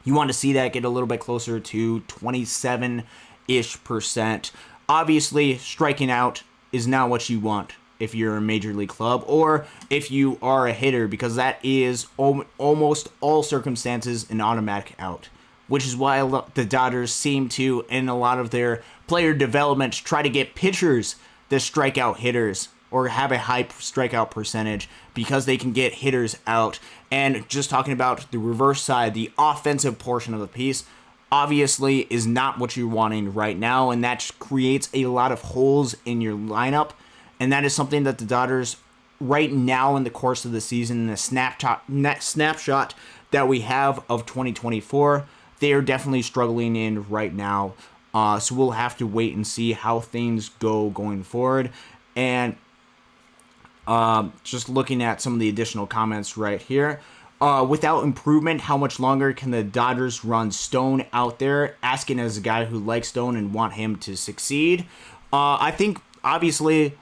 You want to see that get a little bit closer to 27-ish percent. Obviously, striking out is not what you want if you're a major league club or if you are a hitter, because that is almost all circumstances an automatic out, which is why the Dodgers seem to, in a lot of their player development, try to get pitchers that strike out hitters or have a high strikeout percentage because they can get hitters out. And just talking about the reverse side, the offensive portion of the piece, obviously is not what you're wanting right now, and that creates a lot of holes in your lineup. And that is something that the Dodgers, right now in the course of the season, the snapshot that we have of 2024, they are definitely struggling in right now. So we'll have to wait and see how things go going forward. And just looking at some of the additional comments right here. Without improvement, how much longer can the Dodgers run Stone out there? Asking as a guy who likes Stone and want him to succeed. I think, obviously,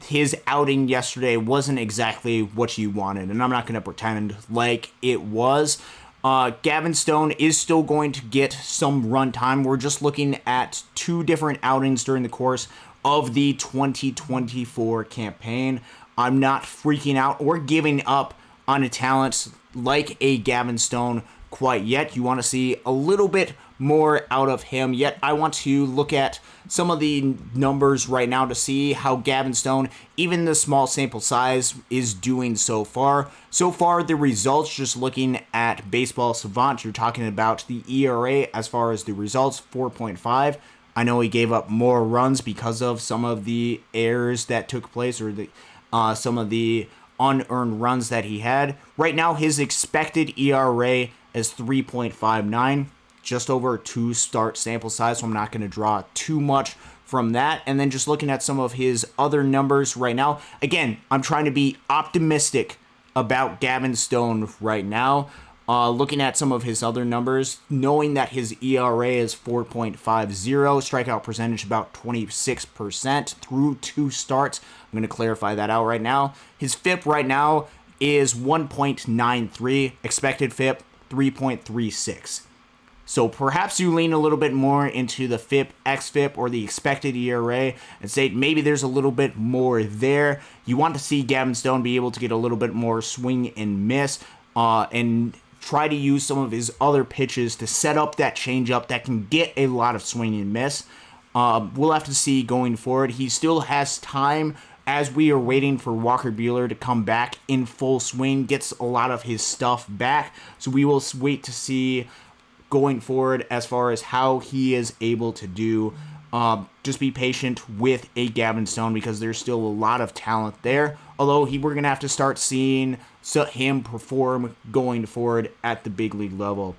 his outing yesterday wasn't exactly what you wanted, and I'm not going to pretend like it was. Gavin Stone is still going to get some run time. We're just looking at two different outings during the course of the 2024 campaign. I'm not freaking out or giving up on a talent like a Gavin Stone quite yet. You want to see a little bit more out of him, yet I want to look at some of the numbers right now to see how Gavin Stone, even the small sample size, is doing so far. So far, the results, just looking at Baseball Savant, you're talking about the ERA as far as the results, 4.5. I know he gave up more runs because of some of the errors that took place, or the some of the unearned runs that he had. Right now, his expected ERA is 3.59, just over a 2-start sample size, so I'm not going to draw too much from that. And then just looking at some of his other numbers right now, again, I'm trying to be optimistic about Gavin Stone right now. Looking at some of his other numbers, knowing that his ERA is 4.50, strikeout percentage about 26% through 2 starts. I'm going to clarify that out right now. His FIP right now is 1.93, expected FIP 3.36. So perhaps you lean a little bit more into the FIP, xFIP, or the expected ERA and say maybe there's a little bit more there. You want to see Gavin Stone be able to get a little bit more swing and miss and try to use some of his other pitches to set up that changeup that can get a lot of swing and miss. We'll have to see going forward. He still has time as we are waiting for Walker Buehler to come back in full swing, gets a lot of his stuff back. So we will wait to see going forward as far as how he is able to do. Just be patient with a Gavin Stone because there's still a lot of talent there. Although we're going to have to start seeing him perform going forward at the big league level.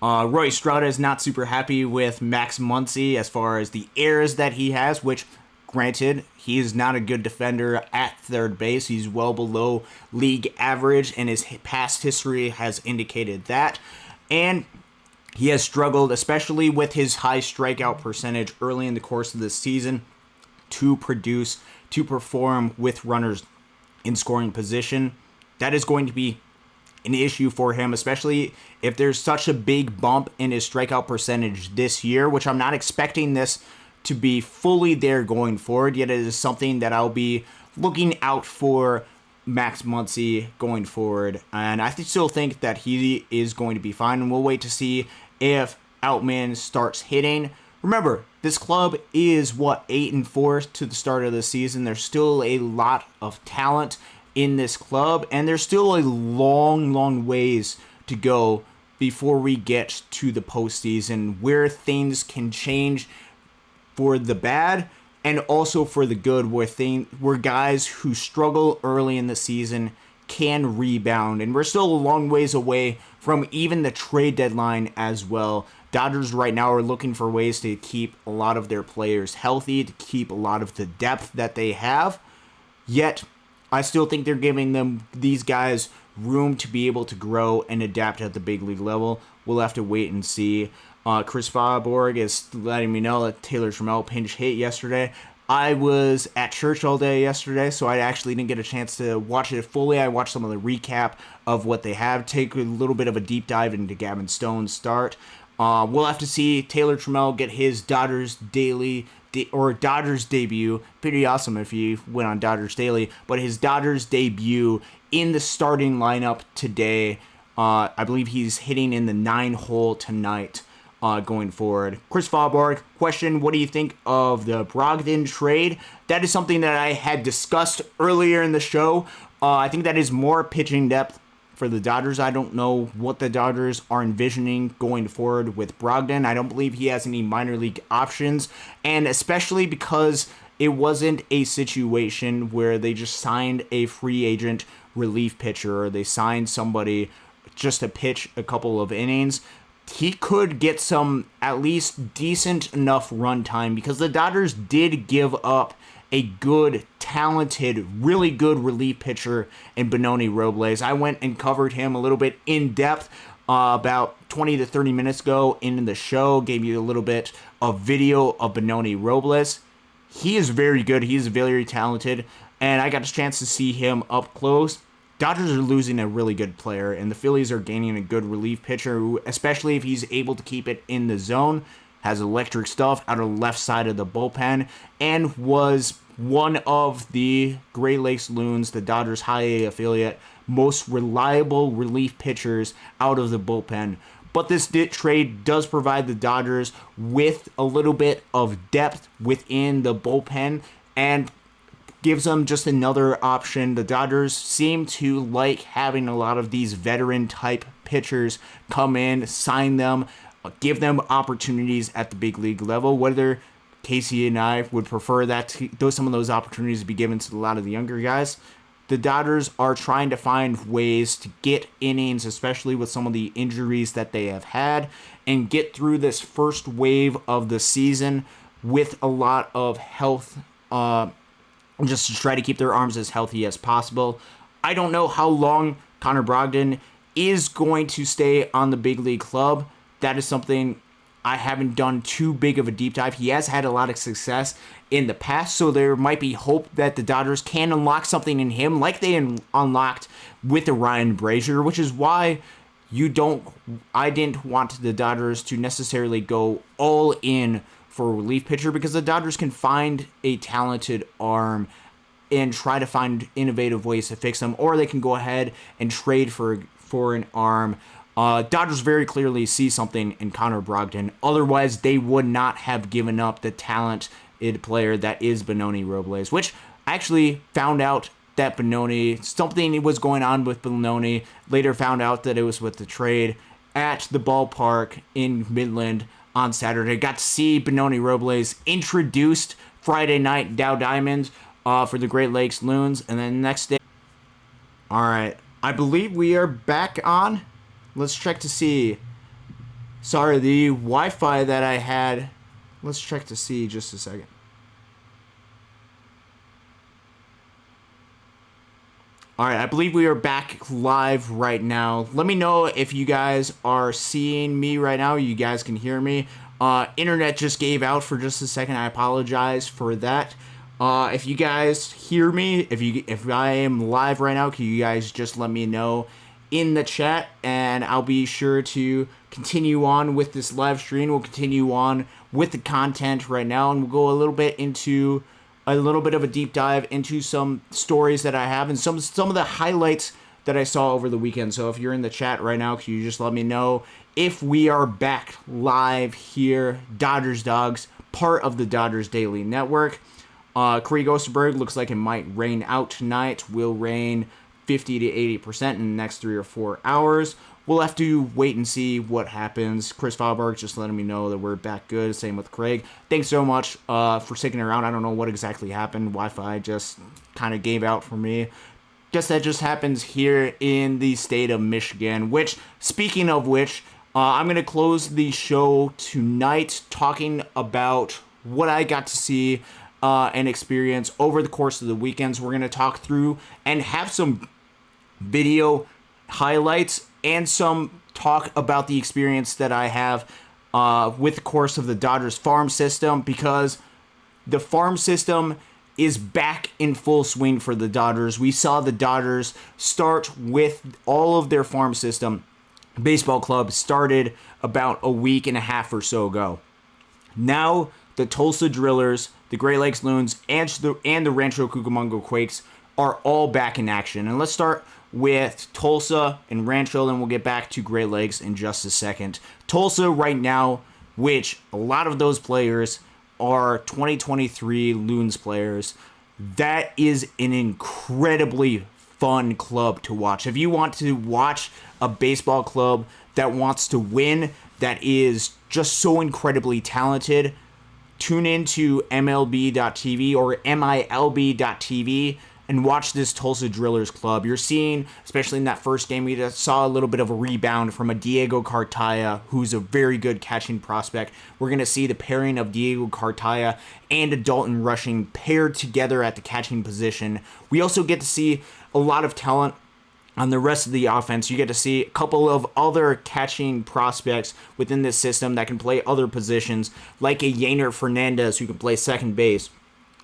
Roy Strada is not super happy with Max Muncy as far as the errors that he has, which, granted, he is not a good defender at third base. He's well below league average, and his past history has indicated that. And he has struggled, especially with his high strikeout percentage early in the course of the season, to perform with runners in scoring position. That is going to be an issue for him, especially if there's such a big bump in his strikeout percentage this year, which I'm not expecting this to be fully there going forward, yet it is something that I'll be looking out for Max Muncy going forward. And I still think that he is going to be fine, and we'll wait to see if Outman starts hitting. Remember, this club is 8-4 to the start of the season. There's still a lot of talent in this club, and there's still a long ways to go before we get to the postseason, where things can change for the bad and also for the good, where guys who struggle early in the season can rebound. And we're still a long ways away from even the trade deadline as well. Dodgers right now are looking for ways to keep a lot of their players healthy, to keep a lot of the depth that they have. Yet, I still think they're giving these guys room to be able to grow and adapt at the big league level. We'll have to wait and see. Chris Faaborg is letting me know that Taylor Trammell pinch hit yesterday. I was at church all day yesterday, so I actually didn't get a chance to watch it fully. I watched some of the recap of what they have, take a little bit of a deep dive into Gavin Stone's start. We'll have to see Taylor Trammell get his Dodgers Daily or Dodgers debut. Pretty awesome if he went on Dodgers Daily, but his Dodgers debut in the starting lineup today. I believe he's hitting in the 9-hole tonight. Going forward. Chris Faaborg, question, what do you think of the Brogden trade? That is something that I had discussed earlier in the show. I think that is more pitching depth for the Dodgers. I don't know what the Dodgers are envisioning going forward with Brogden. I don't believe he has any minor league options, and especially because it wasn't a situation where they just signed a free agent relief pitcher or they signed somebody just to pitch a couple of innings. He could get some at least decent enough run time because the Dodgers did give up a good, talented, really good relief pitcher in Benoni Robles. I went and covered him a little bit in depth about 20 to 30 minutes ago in the show, gave you a little bit of video of Benoni Robles. He is very good. He is very talented, and I got a chance to see him up close. Dodgers are losing a really good player, and the Phillies are gaining a good relief pitcher, who, especially if he's able to keep it in the zone, has electric stuff out of the left side of the bullpen, and was one of the Great Lakes Loons, the Dodgers High A affiliate, most reliable relief pitchers out of the bullpen. But this trade does provide the Dodgers with a little bit of depth within the bullpen, and gives them just another option. The Dodgers seem to like having a lot of these veteran-type pitchers come in, sign them, give them opportunities at the big league level. Whether Casey and I would prefer that some of those opportunities to be given to a lot of the younger guys, the Dodgers are trying to find ways to get innings, especially with some of the injuries that they have had, and get through this first wave of the season with a lot of health, just to try to keep their arms as healthy as possible. I don't know how long Connor Brogdon is going to stay on the big league club. That is something I haven't done too big of a deep dive. He has had a lot of success in the past, so there might be hope that the Dodgers can unlock something in him like they unlocked with the Ryan Brazier, which is why I didn't want the Dodgers to necessarily go all in for a relief pitcher, because the Dodgers can find a talented arm and try to find innovative ways to fix them, or they can go ahead and trade for an arm. Dodgers very clearly see something in Connor Brogden. Otherwise, they would not have given up the talented player that is Brogden and Robles, which I actually found out that something was going on with Brogden. Later found out that it was with the trade at the ballpark in Midland on Saturday. Got to see Brogden and Robles introduced Friday night Dow Diamonds for the Great Lakes Loons, and then next day. All right, I believe we are back on. Let's check to see. Sorry, the Wi-Fi that I had. Let's check to see just a second. All right, I believe we are back live right now. Let me know if you guys are seeing me right now. You guys can hear me. Internet just gave out for just a second. I apologize for that. If you guys hear me, if I am live right now, can you guys just let me know in the chat, and I'll be sure to continue on with this live stream. We'll continue on with the content right now, and we'll go a little bit of a deep dive into some stories that I have and some of the highlights that I saw over the weekend. So if you're in the chat right now, can you just let me know if we are back live here? Dodgers Dogs, part of the Dodgers Daily Network. Craig Osterberg looks like it might rain out tonight. Will rain 50 to 80% in the next 3 or 4 hours. We'll have to wait and see what happens. Chris Fauberg just letting me know that we're back good. Same with Craig. Thanks so much for sticking around. I don't know what exactly happened. Wi-Fi just kind of gave out for me. Guess that just happens here in the state of Michigan. Which, speaking of which, I'm going to close the show tonight talking about what I got to see and experience over the course of the weekends. We're going to talk through and have some video highlights and some talk about the experience that I have with the course of the Dodgers farm system, because the farm system is back in full swing for the Dodgers. We saw the Dodgers start with all of their farm system. Baseball club started about a week and a half or so ago. Now the Tulsa Drillers, the Great Lakes Loons, and the Rancho Quakes are all back in action. And let's start with Tulsa and Rancho, then we'll get back to Great Lakes in just a second. Tulsa right now, which a lot of those players are 2023 Loons players, that is an incredibly fun club to watch. If you want to watch a baseball club that wants to win, that is just so incredibly talented, tune into MLB.tv or MILB.tv and watch this Tulsa Drillers club. You're seeing, especially in that first game, we just saw a little bit of a rebound from a Diego Cartaya, who's a very good catching prospect. We're going to see the pairing of Diego Cartaya and a Dalton Rushing paired together at the catching position. We also get to see a lot of talent on the rest of the offense. You get to see a couple of other catching prospects within this system that can play other positions, like a Yainer Fernandez, who can play second base,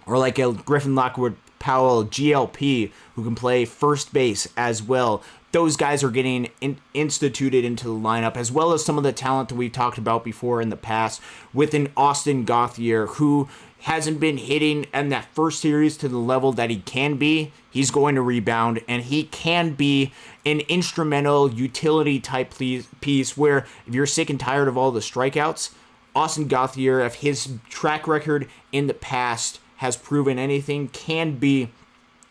or like a Griffin Lockwood Powell, GLP, who can play first base as well. Those guys are getting instituted into the lineup, as well as some of the talent that we've talked about before in the past with an Austin Gauthier, who hasn't been hitting in that first series to the level that he can be. He's going to rebound, and he can be an instrumental utility type piece where if you're sick and tired of all the strikeouts, Austin Gauthier, if his track record in the past has proven anything, can be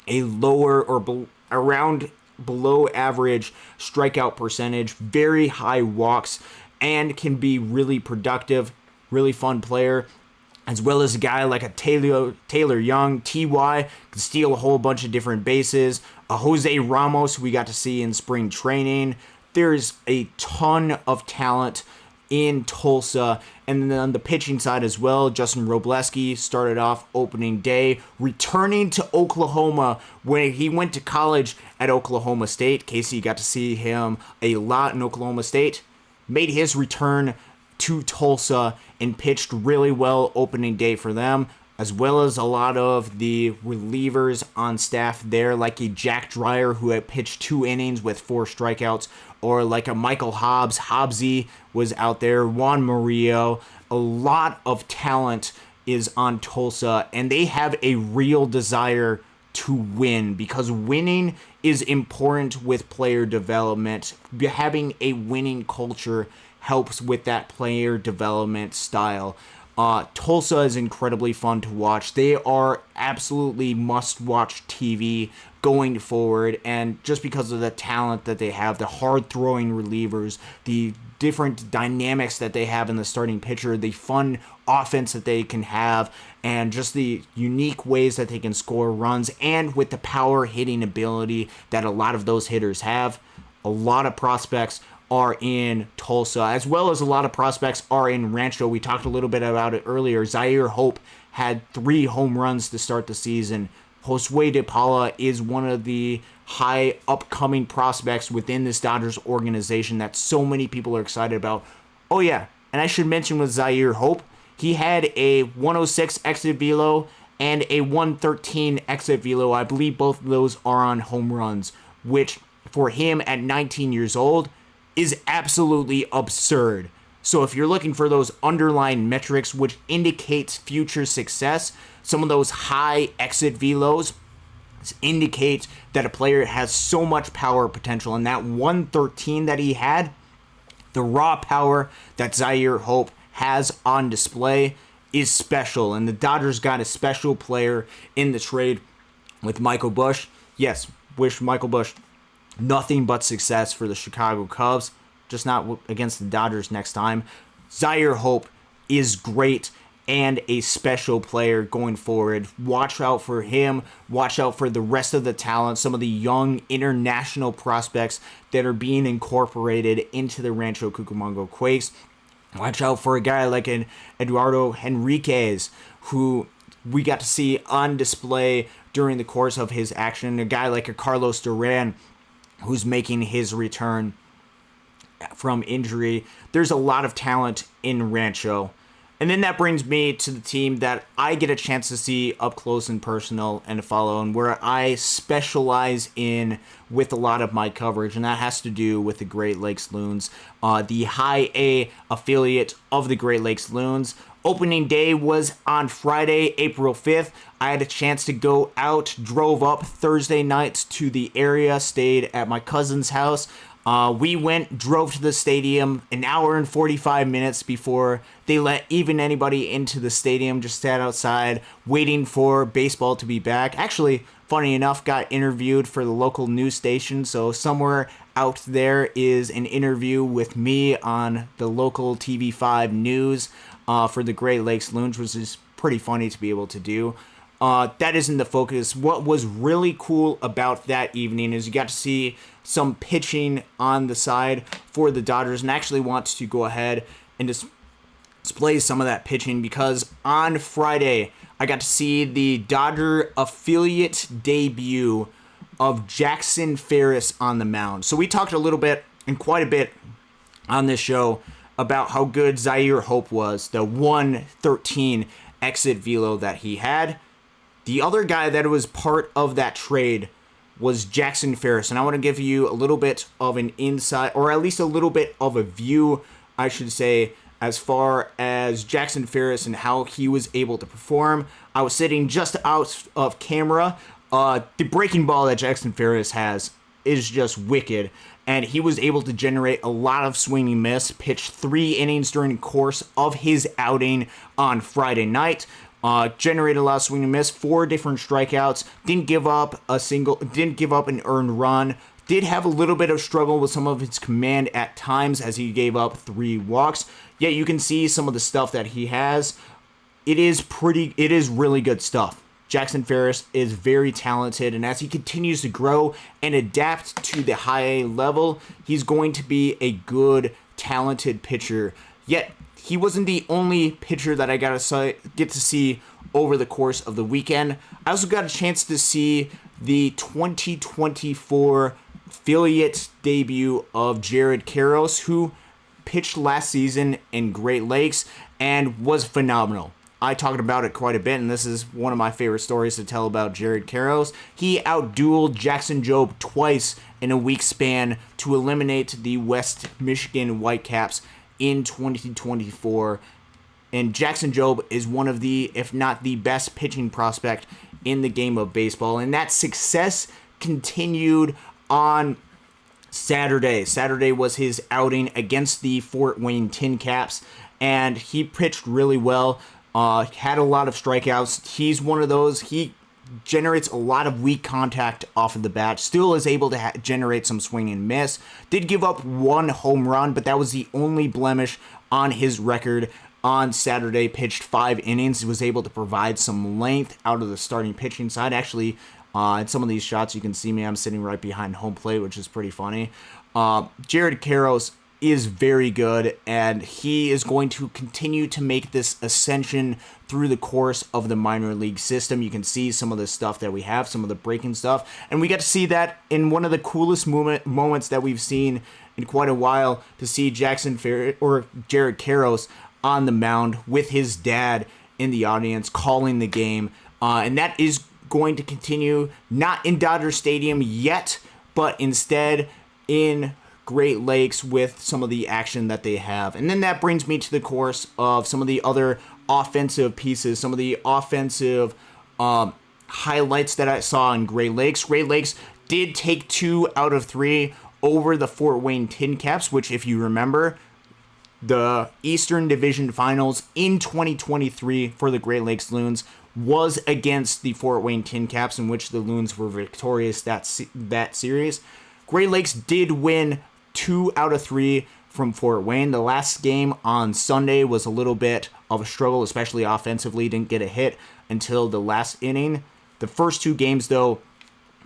a lower or around below average strikeout percentage, very high walks, and can be really productive, really fun player, as well as a guy like a Taylor Young, TY, can steal a whole bunch of different bases, a Jose Ramos we got to see in spring training. There's a ton of talent in Tulsa. And then on the pitching side as well, Justin Robleski started off opening day, returning to Oklahoma when he went to college at Oklahoma State. Casey got to see him a lot in Oklahoma State. Made his return to Tulsa and pitched really well opening day for them, as well as a lot of the relievers on staff there, like a Jack Dreyer who had pitched 2 innings with 4 strikeouts, or like a Michael Hobbs. Hobbsy was out there, Juan Murillo. A lot of talent is on Tulsa, and they have a real desire to win, because winning is important with player development. Having a winning culture helps with that player development style. Tulsa is incredibly fun to watch. They are absolutely must-watch TV going forward, and just because of the talent that they have, the hard-throwing relievers, the different dynamics that they have in the starting pitcher, the fun offense that they can have, and just the unique ways that they can score runs, and with the power hitting ability that a lot of those hitters have, a lot of prospects are in Tulsa, as well as a lot of prospects are in Rancho. We talked a little bit about it earlier. Zaire Hope had 3 home runs to start the season. Josue de Paula is one of the high upcoming prospects within this Dodgers organization that so many people are excited about. Oh yeah, and I should mention with Zaire Hope, he had a 106 exit velo and a 113 exit velo. I believe both of those are on home runs, which for him at 19 years old is absolutely absurd. So if you're looking for those underlying metrics which indicates future success, some of those high exit velos indicate that a player has so much power potential. And that 113 that he had, the raw power that Zaire Hope has on display is special. And the Dodgers got a special player in the trade with Michael Busch. Yes, wish Michael Busch nothing but success for the Chicago Cubs, just not against the Dodgers next time. Zaire Hope is great and a special player going forward. Watch out for him. Watch out for the rest of the talent, some of the young international prospects that are being incorporated into the Rancho Cucamonga Quakes. Watch out for a guy like an Eduardo Henriquez, who we got to see on display during the course of his action. A guy like a Carlos Duran, who's making his return from injury. There's a lot of talent in Rancho. And then that brings me to the team that I get a chance to see up close and personal and follow, and where I specialize in with a lot of my coverage, and that has to do with the Great Lakes Loons, the high A affiliate of the Great Lakes Loons. Opening day was on Friday, April 5th. I had a chance to go out, drove up Thursday night to the area, stayed at my cousin's house. We drove to the stadium an hour and 45 minutes before they let even anybody into the stadium. Just sat outside waiting for baseball to be back. Actually, funny enough, got interviewed for the local news station. So somewhere out there is an interview with me on the local TV5 news for the Great Lakes Loons, which is pretty funny to be able to do. That isn't the focus. What was really cool about that evening is you got to see some pitching on the side for the Dodgers, and actually want to go ahead and display some of that pitching, because on Friday I got to see the Dodger affiliate debut of Jackson Ferris on the mound. So we talked a little bit, and quite a bit, on this show about how good Zaire Hope was, the 113 exit velo that he had. The other guy that was part of that trade was Jackson Ferris, and I want to give you a little bit of an insight, or at least a little bit of a view, I should say, as far as Jackson Ferris and how he was able to perform. I was sitting just out of camera. The breaking ball that Jackson Ferris has is just wicked, and he was able to generate a lot of swing and miss, pitched 3 innings during the course of his outing on Friday night. Generated a lot of swing and miss, 4 different strikeouts, didn't give up an earned run, did have a little bit of struggle with some of his command at times as he gave up 3 walks, yet you can see some of the stuff that he has. It is really good stuff. Jackson Ferris is very talented, and as he continues to grow and adapt to the high A level, he's going to be a good, talented pitcher. Yet, he wasn't the only pitcher that I get to see over the course of the weekend. I also got a chance to see the 2024 affiliate debut of Jared Karros, who pitched last season in Great Lakes and was phenomenal. I talked about it quite a bit, and this is one of my favorite stories to tell about Jared Karros. He outdueled Jackson Jobe twice in a week span to eliminate the West Michigan Whitecaps in 2024. And Jackson Jobe is one of the, if not the best pitching prospect in the game of baseball. And that success continued on Saturday. Saturday was his outing against the Fort Wayne Tin Caps, and he pitched really well. Had a lot of strikeouts. He's one of those. He generates a lot of weak contact off of the bat. Still is able to generate some swing and miss. Did give up one home run, but that was the only blemish on his record on Saturday. Pitched 5 innings. He was able to provide some length out of the starting pitching side. Actually, in some of these shots, you can see me. I'm sitting right behind home plate, which is pretty funny. Jared Karros is very good, and he is going to continue to make this ascension through the course of the minor league system. You can see some of the stuff that we have, some of the breaking stuff, and we get to see that in one of the coolest moments that we've seen in quite a while, to see Jared Karros on the mound with his dad in the audience calling the game, and that is going to continue not in Dodger Stadium yet, but instead in Great Lakes with some of the action that they have. And then that brings me to the course of some of the other offensive pieces, some of the offensive highlights that I saw in Great Lakes. Great Lakes did take 2 out of 3 over the Fort Wayne Tin Caps, which, if you remember, the Eastern Division Finals in 2023 for the Great Lakes Loons was against the Fort Wayne Tin Caps, in which the Loons were victorious that series. Great Lakes did win 2 out of 3 from Fort Wayne. The last game on Sunday was a little bit of a struggle, especially offensively. Didn't get a hit until the last inning. The first 2 games, though,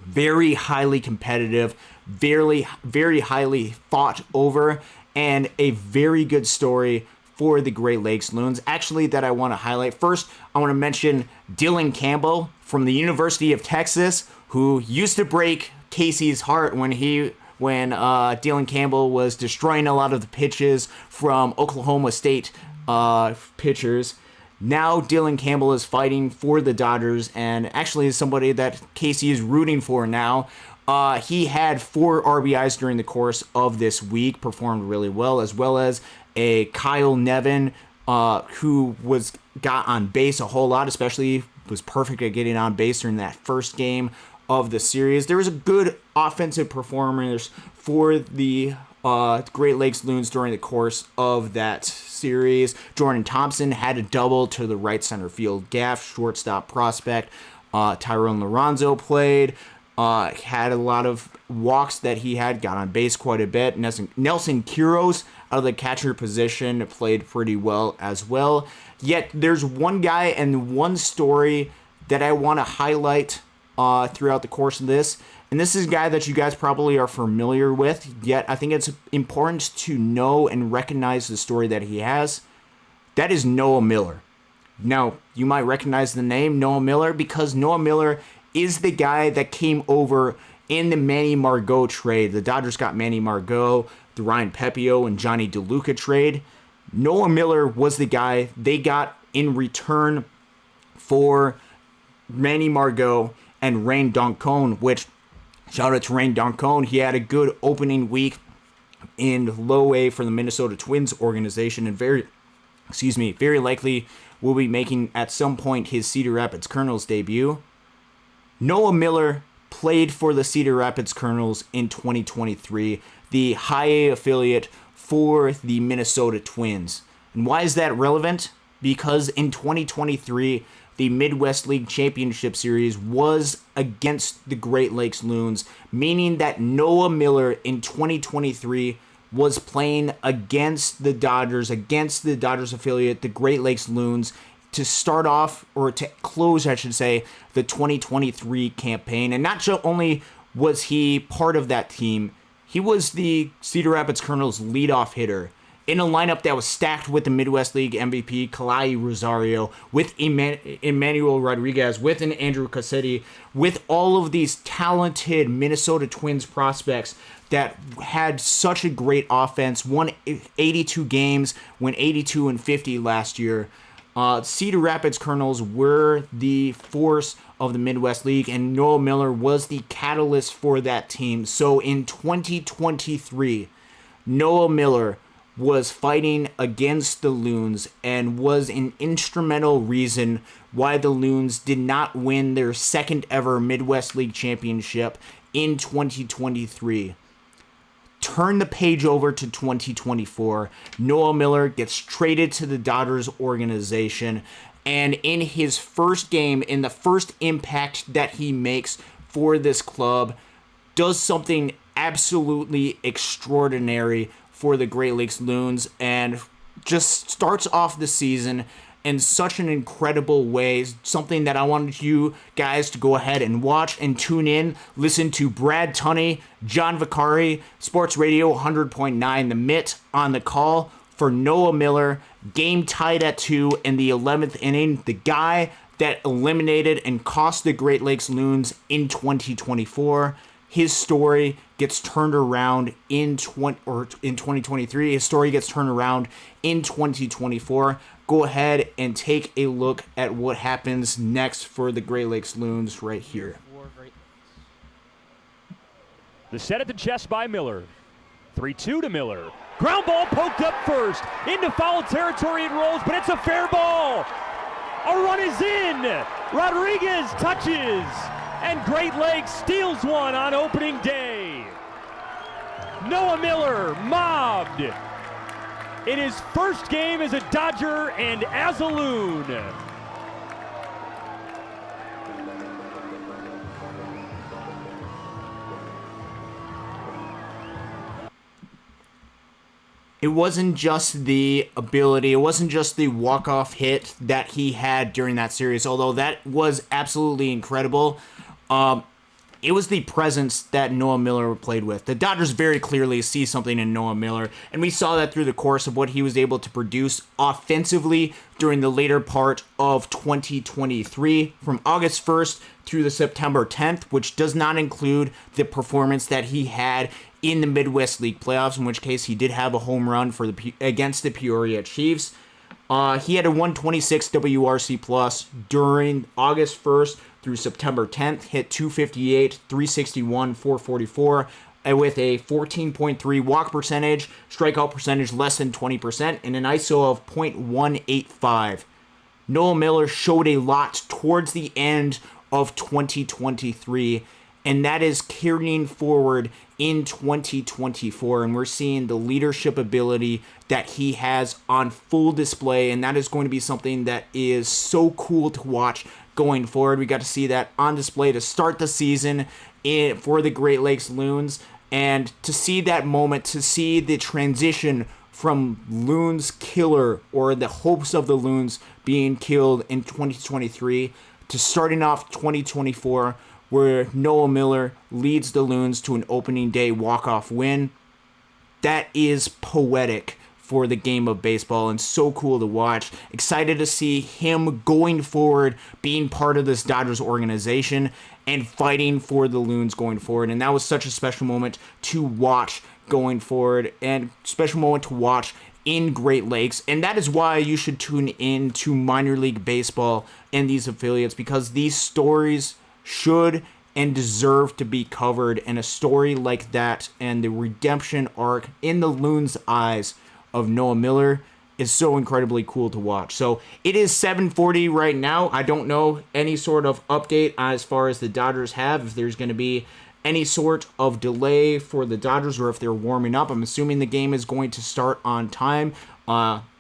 very highly competitive, very, very highly fought over, and a very good story for the Great Lakes Loons, actually, that I want to highlight. First, I want to mention Dylan Campbell from the University of Texas, who used to break Casey's heart when Dylan Campbell was destroying a lot of the pitches from Oklahoma State pitchers. Now Dylan Campbell is fighting for the Dodgers, and actually is somebody that Casey is rooting for now. He had 4 RBIs during the course of this week, performed really well, as well as a Kyle Nevin, who got on base a whole lot, especially was perfect at getting on base during that first game of the series. There was a good offensive performance for the Great Lakes Loons during the course of that series. Jordan Thompson had a double to the right center field gap. Shortstop prospect Tyrone Lorenzo played. Had a lot of walks that he had, got on base quite a bit. Nelson Quiros out of the catcher position played pretty well as well. Yet there's one guy and one story that I want to highlight throughout the course of this. And this is a guy that you guys probably are familiar with, yet I think it's important to know and recognize the story that he has. That is Noah Miller. Now, you might recognize the name Noah Miller because Noah Miller is the guy that came over in the Manny Margot trade. The Dodgers got Manny Margot, the Ryan Pepio and Johnny DeLuca trade. Noah Miller was the guy they got in return for Manny Margot and Rain Doncone, which, shout out to Rain Doncone, he had a good opening week in low A for the Minnesota Twins organization, and very likely will be making at some point his Cedar Rapids Colonels debut. Noah Miller played for the Cedar Rapids Colonels in 2023, the high A affiliate for the Minnesota Twins. And why is that relevant? Because in 2023, the Midwest League Championship Series was against the Great Lakes Loons, meaning that Noah Miller in 2023 was playing against the Dodgers affiliate, the Great Lakes Loons, to start off, or to close, I should say, the 2023 campaign. And not only was he part of that team, he was the Cedar Rapids Colonels leadoff hitter in a lineup that was stacked with the Midwest League MVP, Kalai Rosario, with Emmanuel Rodriguez, with an Andrew Cassetti, with all of these talented Minnesota Twins prospects that had such a great offense, won 82 games, went 82-50 last year. Cedar Rapids Colonels were the force of the Midwest League, and Noah Miller was the catalyst for that team. So in 2023, Noah Miller was fighting against the Loons and was an instrumental reason why the Loons did not win their second ever Midwest League championship in 2023. Turn the page over to 2024. Noah Miller gets traded to the Dodgers organization, and in his first game, in the first impact that he makes for this club, does something absolutely extraordinary for the Great Lakes Loons and just starts off the season in such an incredible way, something that I wanted you guys to go ahead and watch and tune in, listen to Brad Tunney, John Vicari, Sports Radio 100.9, The Mitt on the call for Noah Miller, game tied at 2 in the 11th inning, the guy that eliminated and cost the Great Lakes Loons in 2024. His story gets turned around in 2023. His story gets turned around in 2024. Go ahead and take a look at what happens next for the Great Lakes Loons right here. The set at the chest by Miller. 3-2 to Miller. Ground ball poked up first. Into foul territory it rolls, but it's a fair ball. A run is in. Rodriguez touches. And Great Lakes steals one on opening day. Noah Miller mobbed in his first game as a Dodger and as a Loon. It wasn't just the ability, it wasn't just the walk-off hit that he had during that series, although that was absolutely incredible. It was the presence that Noah Miller played with. The Dodgers very clearly see something in Noah Miller, and we saw that through the course of what he was able to produce offensively during the later part of 2023, from August 1st through the September 10th, which does not include the performance that he had in the Midwest League playoffs, in which case he did have a home run for against the Peoria Chiefs. He had a 126 WRC plus during August 1st through September 10th, hit 258, 361, 444, with a 14.3 walk percentage, strikeout percentage less than 20%, and an ISO of .185. Noah Miller showed a lot towards the end of 2023, and that is carrying forward in 2024, and we're seeing the leadership ability that he has on full display, and that is going to be something that is so cool to watch going forward. We got to see that on display to start the season for the Great Lakes Loons, and to see that moment, to see the transition from Loons killer, or the hopes of the Loons being killed in 2023, to starting off 2024, where Noah Miller leads the Loons to an opening day walk-off win. That is poetic for the game of baseball and so cool to watch. Excited to see him going forward, being part of this Dodgers organization and fighting for the Loons going forward. And that was such a special moment to watch going forward, and special moment to watch in Great Lakes. And that is why you should tune in to minor league baseball and these affiliates, because these stories should and deserve to be covered, and a story like that and the redemption arc in the Loons' eyes of Noah Miller is so incredibly cool to watch. So it is 7:40 right now. I don't know any sort of update as far as the Dodgers have, if there's going to be any sort of delay for the Dodgers or if they're warming up. I'm assuming the game is going to start on time.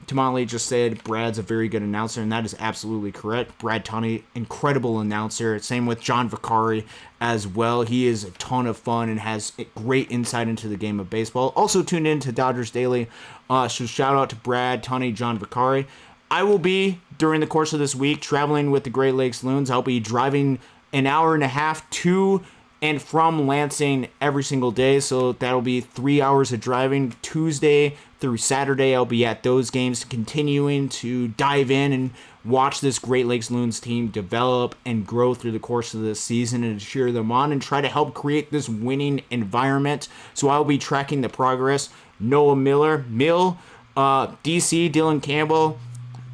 Tamale just said Brad's a very good announcer, and that is absolutely correct. Brad Tunney, incredible announcer. Same with John Vicari as well. He is a ton of fun and has great insight into the game of baseball. Also tuned in to Dodgers Daily. So shout out to Brad Tunney, John Vicari. I will be, during the course of this week, traveling with the Great Lakes Loons. I'll be driving an hour and a half to and from Lansing every single day, so that'll be 3 hours of driving Tuesday through Saturday. I'll be at those games, continuing to dive in and watch this Great Lakes Loons team develop and grow through the course of the season and cheer them on and try to help create this winning environment. So I'll be tracking the progress. Noah Miller, DC, Dylan Campbell,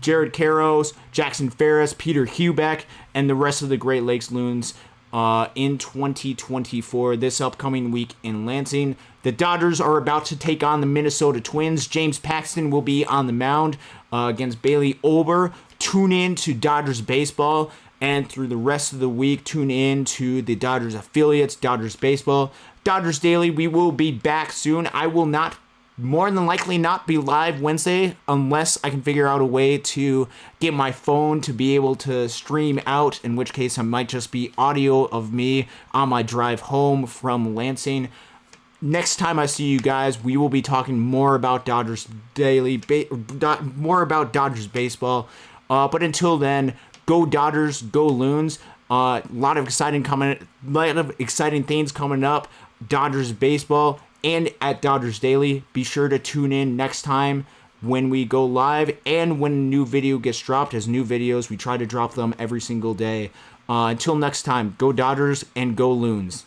Jared Karros, Jackson Ferris, Peter Hubeck, and the rest of the Great Lakes Loons in 2024, this upcoming week in Lansing. The Dodgers are about to take on the Minnesota Twins. James Paxton will be on the mound against Bailey Ober. Tune in to Dodgers Baseball, and through the rest of the week, tune in to the Dodgers affiliates, Dodgers Baseball. Dodgers Daily, we will be back soon. I will more than likely not be live Wednesday unless I can figure out a way to get my phone to be able to stream out, in which case I might just be audio of me on my drive home from Lansing. Next time I see you guys, we will be talking more about Dodgers Daily, more about Dodgers baseball. But until then, go Dodgers, go Loons. A lot of exciting things coming up. Dodgers baseball and at Dodgers Daily. Be sure to tune in next time when we go live and when a new video gets dropped. As new videos, we try to drop them every single day. Until next time, go Dodgers and go Loons.